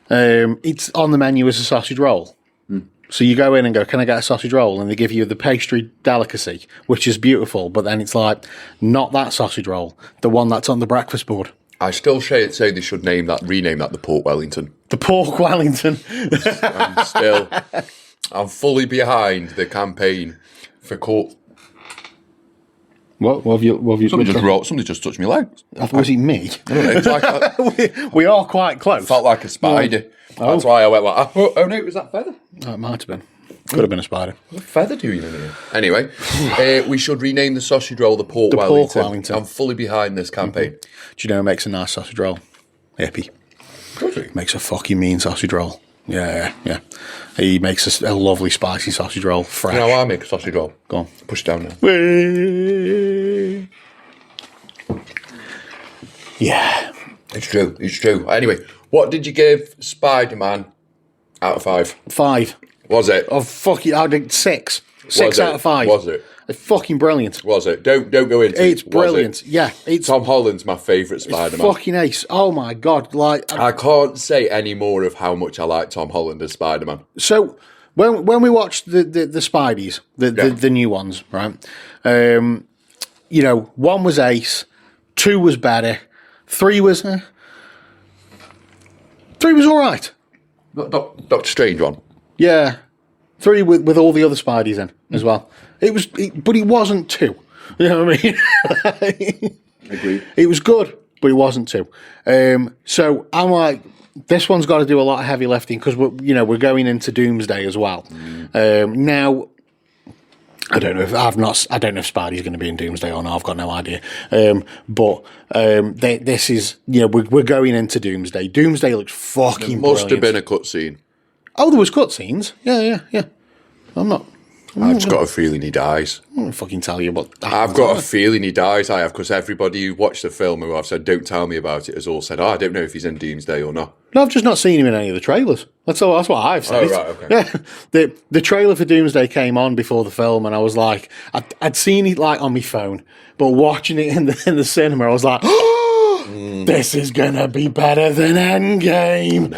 it's on the menu as a sausage roll. So you go in and go, can I get a sausage roll? And they give you the pastry delicacy, which is beautiful. But then it's like, not that sausage roll, the one that's on the breakfast board. I still say they should rename that the Pork Wellington. The Pork Wellington. I'm fully behind the campaign for court. What have you? Somebody just touched me legs. Was it me? I don't know. It's like we are quite close. Felt like a spider. That's why I went like, oh no, it was that feather. Oh, it might have been. Could have been a spider. What's a feather doing in here? Anyway, we should rename the sausage roll the Pork Wellington. I'm fully behind this campaign. Do you know who makes a nice sausage roll? Hippie. Does he? Makes a fucking mean sausage roll. Yeah. He makes a lovely spicy sausage roll, fresh. You know how I make a sausage roll? Go on. Push it down now. Yeah. It's true. Anyway, what did you give Spider-Man out of 5? 5. Was it? Oh, fuck it. I did 6. 6 out of 5. Was it? It's fucking brilliant. Was it? Don't go into it. It's brilliant. Yeah. It's Tom Holland's my favourite Spider-Man. Fucking ace. Oh my God. I can't say any more of how much I like Tom Holland as Spider-Man. So when we watched the Spideys, the new ones, right? 1 was ace, 2 was better, 3 was all right. Doctor Strange one. Yeah, 3 with all the other Spideys in as well. But it wasn't 2. You know what I mean? Agreed. It was good, but it wasn't too. So I'm like, this one's got to do a lot of heavy lifting because we're going into Doomsday as well. Now, I don't know if Spidey's going to be in Doomsday or not. I've got no idea. This is we're going into Doomsday. Doomsday looks fucking Must have brilliant. been a cutscene. Oh, there was cutscenes. Yeah. I'm not. I've just got a feeling he dies. I'm gonna fucking tell you, but I've got a feeling he dies. I have, because everybody who watched the film who I've said don't tell me about it has all said, I don't know if he's in Doomsday or not. No, I've just not seen him in any of the trailers. That's what I've said. Oh, right, okay. Yeah, the trailer for Doomsday came on before the film, and I was like, I'd seen it like on my phone, but watching it in the cinema, I was like, oh, this is gonna be better than Endgame.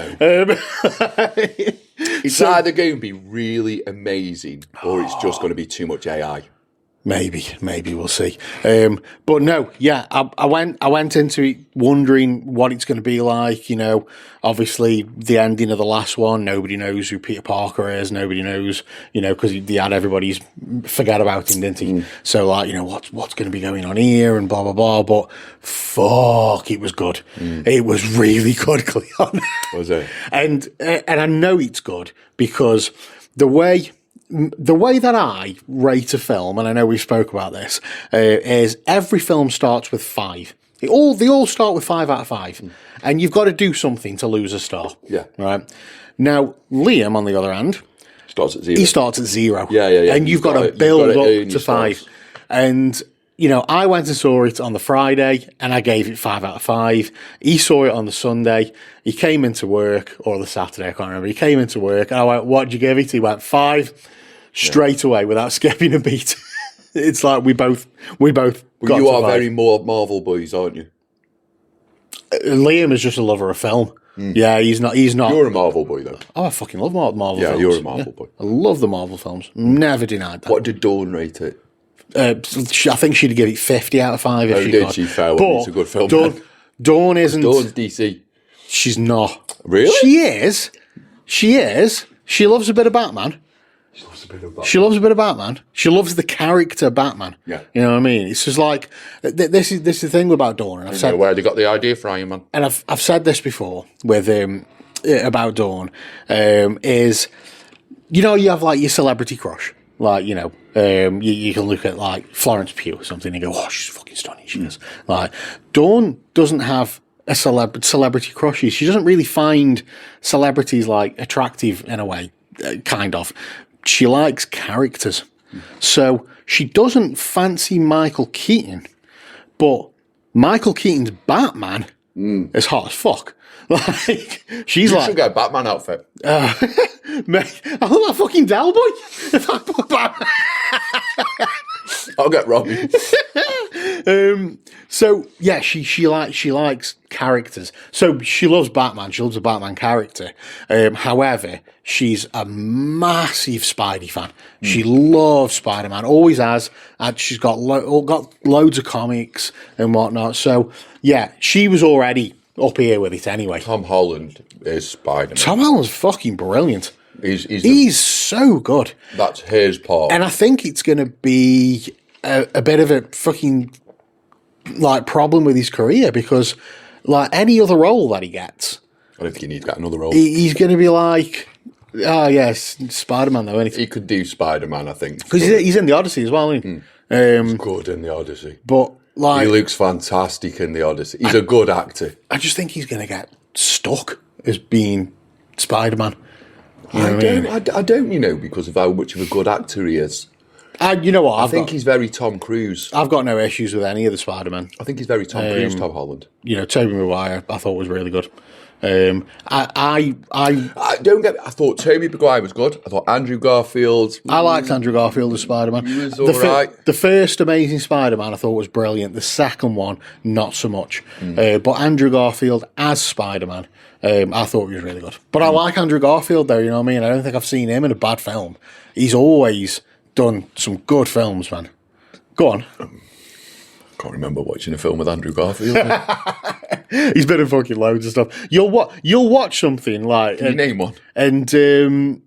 It's either going to be really amazing or it's just going to be too much AI. Maybe we'll see. But no, yeah, I went into it wondering what it's going to be like. Obviously the ending of the last one, nobody knows who Peter Parker is. Nobody knows, because he had everybody's forget about him, didn't he? So what's going to be going on here and blah blah blah. But fuck, it was good. It was really good, Kleon. Was it? And I know it's good because the way that I rate a film, and I know we spoke about this, is every film starts with 5. They all start with 5 out of 5, and you've got to do something to lose a star. Yeah. Right. Now Liam, on the other hand, starts at 0. He starts at 0. Yeah. And you've got to build up to 5. And I went and saw it on the Friday, and I gave it 5 out of 5. He saw it on the Sunday. He came into work, or the Saturday, I can't remember. He came into work, and I went, "What'd you give it?" He went 5. Straight away without skipping a beat. It's like we both got you are 5. very more Marvel boys, aren't you? Liam is just a lover of film. Yeah, he's not. You're a Marvel boy, though. Oh, I fucking love Marvel films. Yeah, you're a Marvel boy. I love the Marvel films. Never denied that. What did Dawn rate it? I think she'd give it 50 out of 5 if she did could. she fail? But It's a good film. Dawn isn't. Dawn's DC. She's not. Really? She is. She loves a bit of Batman. She loves a bit of Batman. She loves the character Batman. Yeah. You know what I mean? It's just like, this is the thing about Dawn. And I've said, where they got the idea for Iron Man. And I've said this before with about Dawn, is, you have like your celebrity crush. Like, you can look at like Florence Pugh or something and go, oh, she's fucking stunning, she is. Like, Dawn doesn't have a celebrity crushes. She doesn't really find celebrities like attractive in a way, kind of. She likes characters. So she doesn't fancy Michael Keaton, but Michael Keaton's Batman is hot as fuck. Like, she's You like, should get a Batman outfit. mate, I look like fucking Del Boy if I put Batman. I'll get Robbie. So yeah, she likes characters. So she loves Batman. She loves a Batman character. However, she's a massive Spidey fan. She loves Spider-Man. Always has. And she's got loads of comics and whatnot. So yeah, she was already up here with it anyway. Tom Holland is Spider-Man. Tom Holland's fucking brilliant. He's so good. That's his part. And I think it's going to be a bit of a fucking like problem with his career because like any other role that he gets, I don't think he needs to get another role. He's going to be like, oh yes, Spider-Man though. He could do Spider-Man, I think. Because he's in the Odyssey as well, isn't he? He's good in the Odyssey. But like, he looks fantastic in the Odyssey. He's a good actor. I just think he's going to get stuck as being Spider-Man. I don't, because of how much of a good actor he is. You know what? I think he's very Tom Cruise. I've got no issues with any of the Spider-Man. I think he's very Tom Cruise, Tom Holland. Tobey Maguire, I thought was really good. I thought Tobey Maguire was good. I thought Andrew Garfield. I liked Andrew Garfield as Spider-Man. He was all right. The first Amazing Spider-Man I thought was brilliant. The second one, not so much. But Andrew Garfield as Spider-Man, I thought he was really good. But I like Andrew Garfield though, you know what I mean? I don't think I've seen him in a bad film. He's always done some good films, man. Go on. Can't remember watching a film with Andrew Garfield. He's been in fucking loads of stuff. You'll watch something like... Can you name one? And, no.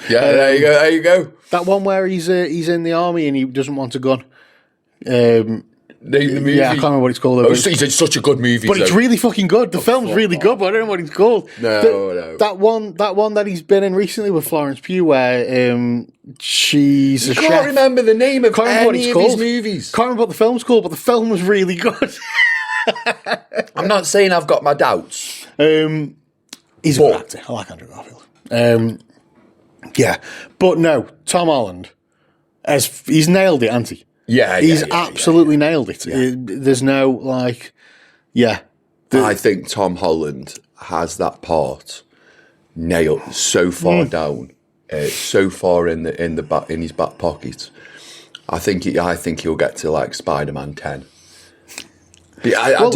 Yeah, there you go. That one where he's in the army and he doesn't want a gun. Name the movie. Yeah, I can't remember what it's called. It's such a good movie, but it's really fucking good. The film's really good, but I don't know what it's called. No. That one that he's been in recently with Florence Pugh, where she's a chef. I can't remember the name of any of his movies. Can't remember what the film's called, but the film was really good. I'm not saying I've got my doubts. He's a good actor. I like Andrew Garfield. Yeah, but no, Tom Holland, he's nailed it, hasn't he? Yeah, he's absolutely nailed it. Yeah. There's no like, yeah. I think Tom Holland has that part nailed so far down, so far in his back pocket. I think he'll get to like Spider-Man 10. I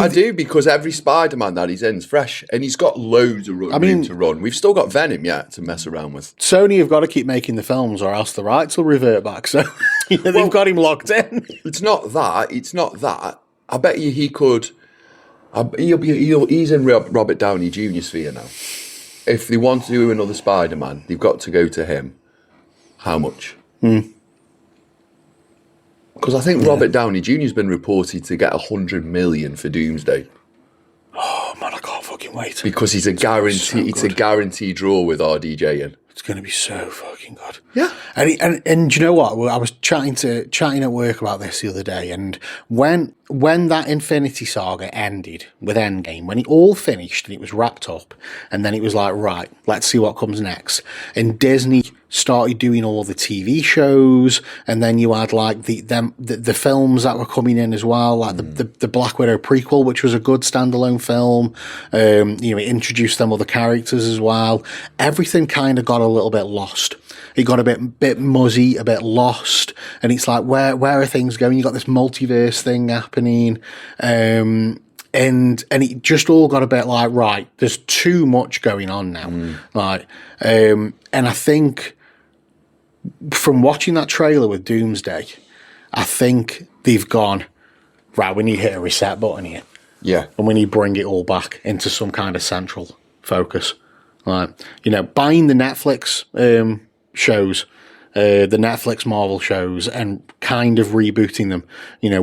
do, because every Spider-Man that he's in is fresh, and he's got loads of room to run. We've still got Venom yet to mess around with. Sony have got to keep making the films, or else the rights will revert back. So they've got him locked in. It's not that. I bet you he could. He's in Robert Downey Jr.'s sphere now. If they want to do another Spider-Man, they've got to go to him. How much? Because I think Robert Downey Jr. has been reported to get 100 million for Doomsday. Oh man, I can't fucking wait. Because he's a guarantee. It's a guaranteed draw with RDJ in. It's going to be so fucking good. Yeah. And do you know what? I was chatting at work about this the other day, and when that Infinity Saga ended with Endgame, when it all finished and it was wrapped up, and then it was like, right, let's see what comes next. And Disney started doing all the TV shows, and then you had like the films that were coming in as well, like the Black Widow prequel, which was a good standalone film. It introduced them other characters as well. Everything kind of got a little bit lost. It got a bit muzzy, a bit lost, and it's like, where are things going? You got this multiverse thing happening, and it just all got a bit like, right, there's too much going on now, and I think from watching that trailer with Doomsday, I think they've gone, right, we need to hit a reset button here, and we need to bring it all back into some kind of central focus, like buying the Netflix shows, the Netflix Marvel shows, and kind of rebooting them,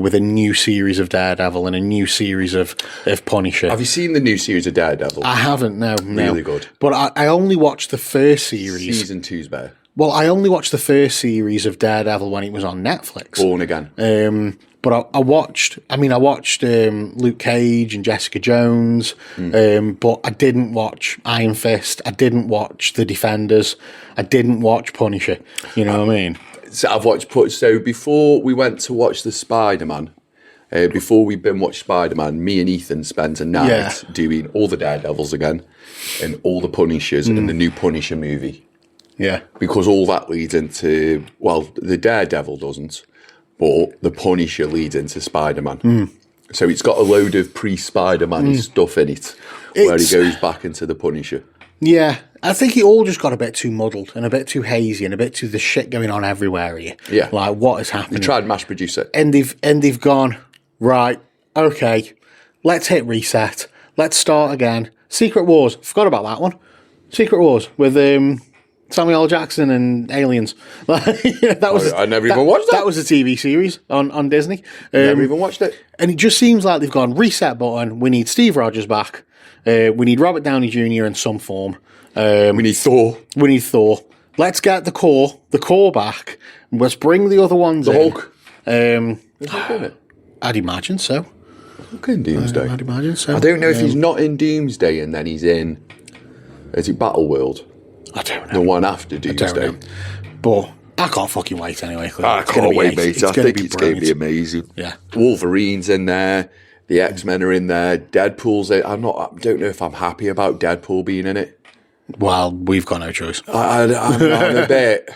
with a new series of Daredevil and a new series of Punisher. Have you seen the new series of Daredevil? I haven't, no. Really good. But I only watched the first series. Season 2's better. Well, I only watched the first series of Daredevil when it was on Netflix. Born Again. But I watched Luke Cage and Jessica Jones, but I didn't watch Iron Fist. I didn't watch The Defenders. I didn't watch Punisher. You know what I mean? So I've watched So before we went to watch the Spider-Man, before we been watched Spider-Man, me and Ethan spent a night doing all the Daredevils again, and all the Punishers, and the new Punisher movie. Yeah. Because all that leads into, well, the Daredevil doesn't, but the Punisher leads into Spider-Man. So it's got a load of pre-Spider-Man stuff in it, where he goes back into the Punisher. Yeah, I think it all just got a bit too muddled and a bit too hazy and a bit too the shit going on everywhere here. Yeah. Like, what is happening? They tried to mass produce it. And they've gone, right, okay, let's hit reset. Let's start again. Secret Wars. Forgot about that one. Secret Wars with Samuel L. Jackson and aliens. I never even watched that. That was a TV series on Disney. Never even watched it. And it just seems like they've gone, reset button. We need Steve Rogers back. We need Robert Downey Jr. in some form. We need Thor. Let's get the core back. Let's bring the other ones in. Hulk. Is Hulk in it? I'd imagine so. Hulk in Doomsday. I'd imagine so. I don't know if he's not in Doomsday and then he's in, is it Battle World? I don't know. The one after Doomsday. I don't know. But I can't fucking wait anyway. I can't wait, mate. I think it's going to be amazing. Yeah. Wolverine's in there. The X-Men are in there. Deadpool's in. I don't know if I'm happy about Deadpool being in it. Well, we've got no choice. I'm a bit.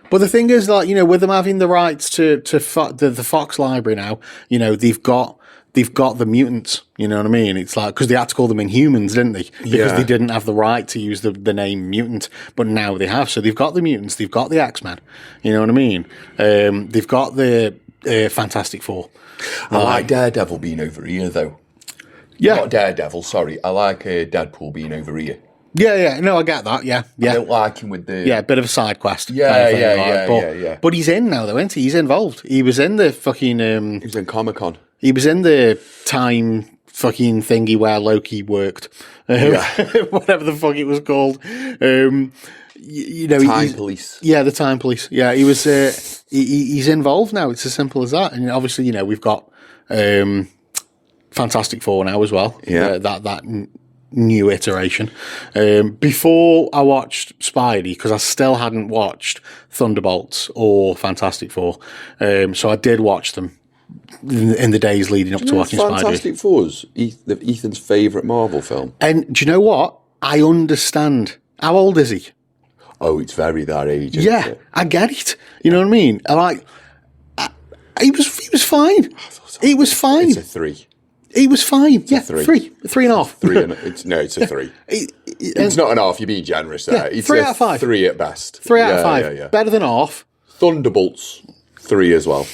But the thing is, like, with them having the rights to the Fox library now, they've got the mutants. You know what I mean? It's like, because they had to call them Inhumans, didn't they? Because they didn't have the right to use the name mutant, but now they have. So they've got the mutants, they've got the X-Men. You know what I mean? They've got the Fantastic Four. I like Daredevil being over here, though. Yeah. Not Daredevil, sorry. I like Deadpool being over here. Yeah. No, I get that. Yeah. I don't like him with the... Yeah, a bit of a side quest. Yeah, yeah. But he's in now, though, isn't he? He's involved. He was in the fucking... He was in Comic-Con. He was in the time fucking thingy where Loki worked. Whatever the fuck it was called. Time Police. Yeah, the Time Police. Yeah, he was... he's involved now. It's as simple as that. And obviously, we've got Fantastic Four now as well. Yeah. That new iteration. Before I watched Spidey, because I still hadn't watched Thunderbolts or Fantastic Four, so I did watch them in the days leading up to watching Spidey. Fantastic Four's Ethan's favourite Marvel film. And do you know what? I understand. How old is he? Oh, it's very that age. Isn't it? I get it. You know what I mean? He was fine. He was fine. It's a 3. He was fine. Yeah, 3. 3.5. 3 and it's a 3. It's not an half. You're being generous there. It's 3 out of 5. 3 at best. 3 out of 5. Yeah. Better than half. Thunderbolts 3 as well.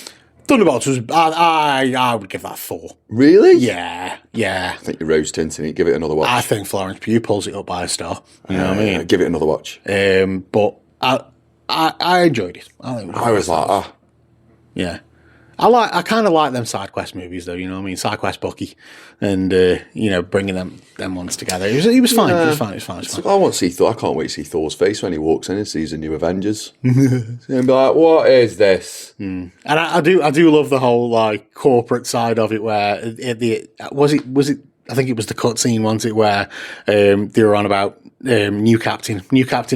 Thunderbolts was... I would give that 4. Really? Yeah. I think you're rose tinting it. Give it another watch. I think Florence Pugh pulls it up by a star. You know what I mean? Give it another watch. But I enjoyed it. I was like, yeah. I kind of like them side quest movies, though. You know what I mean? Side quest Bucky, and bringing them ones together. He was fine. It was fine. I want to see Thor. I can't wait to see Thor's face when he walks in and sees the new Avengers. And be like, what is this? And I do love the whole like corporate side of it, where was it? I think it was the cutscene, wasn't it, where they were on about new Captain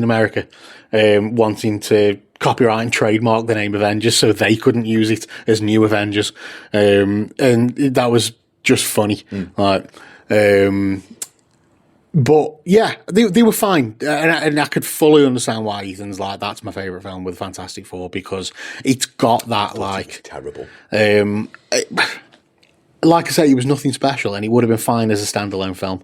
America wanting to copyright and trademark the name Avengers so they couldn't use it as New Avengers, and that was just funny. But yeah, they were fine, and I could fully understand why Ethan's like, that's my favourite film with Fantastic Four, because it's got that like terrible. Like I say, it was nothing special, and it would have been fine as a standalone film.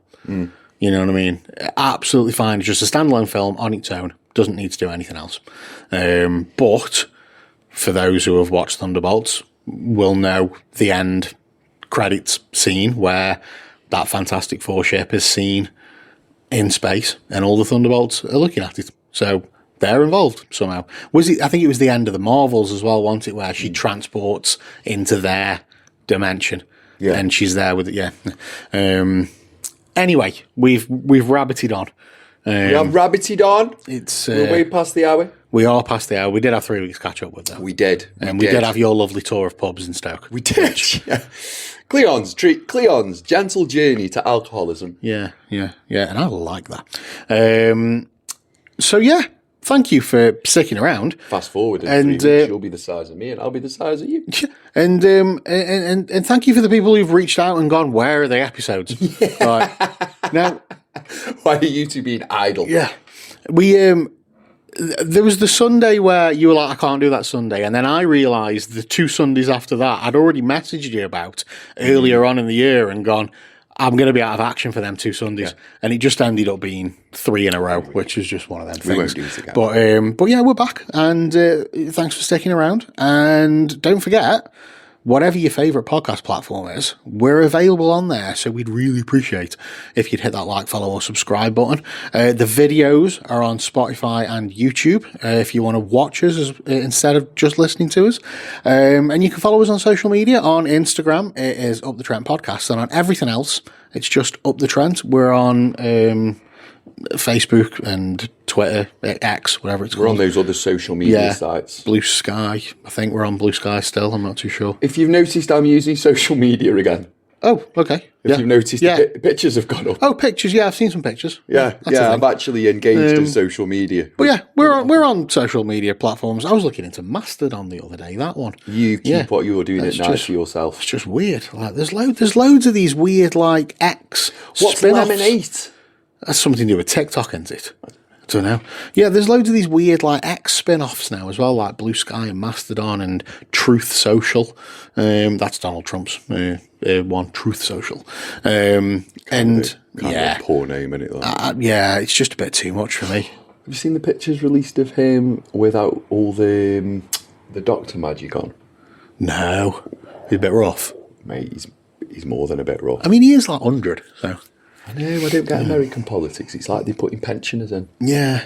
You know what I mean? Absolutely fine. It's just a standalone film on its own. Doesn't need to do anything else. But for those who have watched Thunderbolts, will know the end credits scene where that Fantastic Four ship is seen in space, and all the Thunderbolts are looking at it. So they're involved somehow. I think it was the end of the Marvels as well, wasn't it, where she transports into their dimension. Yeah. And she's there with it, yeah. Anyway, we've rabbited on. We have rabbited on. We're way past the hour. We are past the hour. We did have 3 weeks catch up with that. We did. And we did have your lovely tour of pubs in Stoke. We did. Kleon's gentle journey to alcoholism. Yeah. And I like that. So yeah, thank you for sticking around. Fast forward in 3 weeks, you'll be the size of me and I'll be the size of you. And thank you for the people who've reached out and gone, where are the episodes? Yeah. Right. Now, why are you two being idle? Yeah. We there was the Sunday where you were like, I can't do that Sunday, and then I realised the 2 Sundays after that I'd already messaged you about earlier on in the year and gone, I'm going to be out of action for them 2 Sundays, and it just ended up being 3 in a row, which is just one of them things. We won't do it again. But yeah, we're back, and thanks for sticking around, and don't forget, whatever your favourite podcast platform is, we're available on there, so we'd really appreciate if you'd hit that like, follow, or subscribe button. The videos are on Spotify and YouTube if you want to watch us instead of just listening to us. And you can follow us on social media. On Instagram, it is Up the Trent Podcast, and on everything else, it's just Up the Trent. We're on Facebook and Twitter, X, whatever it's called. We're on those other social media sites. Blue Sky. I think we're on Blue Sky still. I'm not too sure. If you've noticed, I'm using social media again. Oh, okay. If you've noticed, the pictures have gone up. Oh, pictures. Yeah, I've seen some pictures. Yeah, I'm actually engaged in social media. But yeah, we're on social media platforms. I was looking into Mastodon the other day. That one. You keep what you're doing at night for yourself. It's just weird. Like there's loads of these weird like X. What's spin-offs. Lemonade? That's something to do with TikTok, isn't it? I don't know. Yeah, there's loads of these weird like X spin-offs now as well, like Blue Sky and Mastodon and Truth Social. That's Donald Trump's one, Truth Social. And a poor name, isn't it? Yeah, it's just a bit too much for me. Have you seen the pictures released of him without all the doctor magic on? No, he's a bit rough. Mate, he's more than a bit rough. I mean, he is like 100, so... I know, I don't get American politics. It's like they're putting pensioners in. Yeah.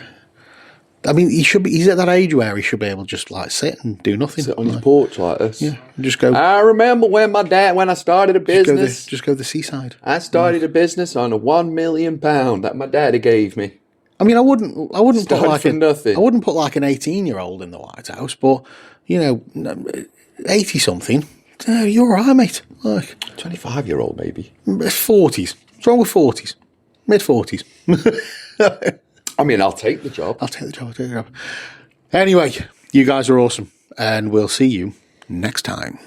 I mean, he's at that age where he should be able to just like sit and do nothing. Sit on his porch like this. Yeah, just go. I remember when I started a business. Just go to the seaside. I started a business on a £1 million that my daddy gave me. I mean, I wouldn't put like nothing. I wouldn't put like an 18-year-old in the White House, but 80-something. You're all right, mate. Like 25-year-old maybe. It's 40s. What's wrong with 40s? Mid 40s. I mean, I'll take the job. I'll take the job. Anyway, you guys are awesome, and we'll see you next time.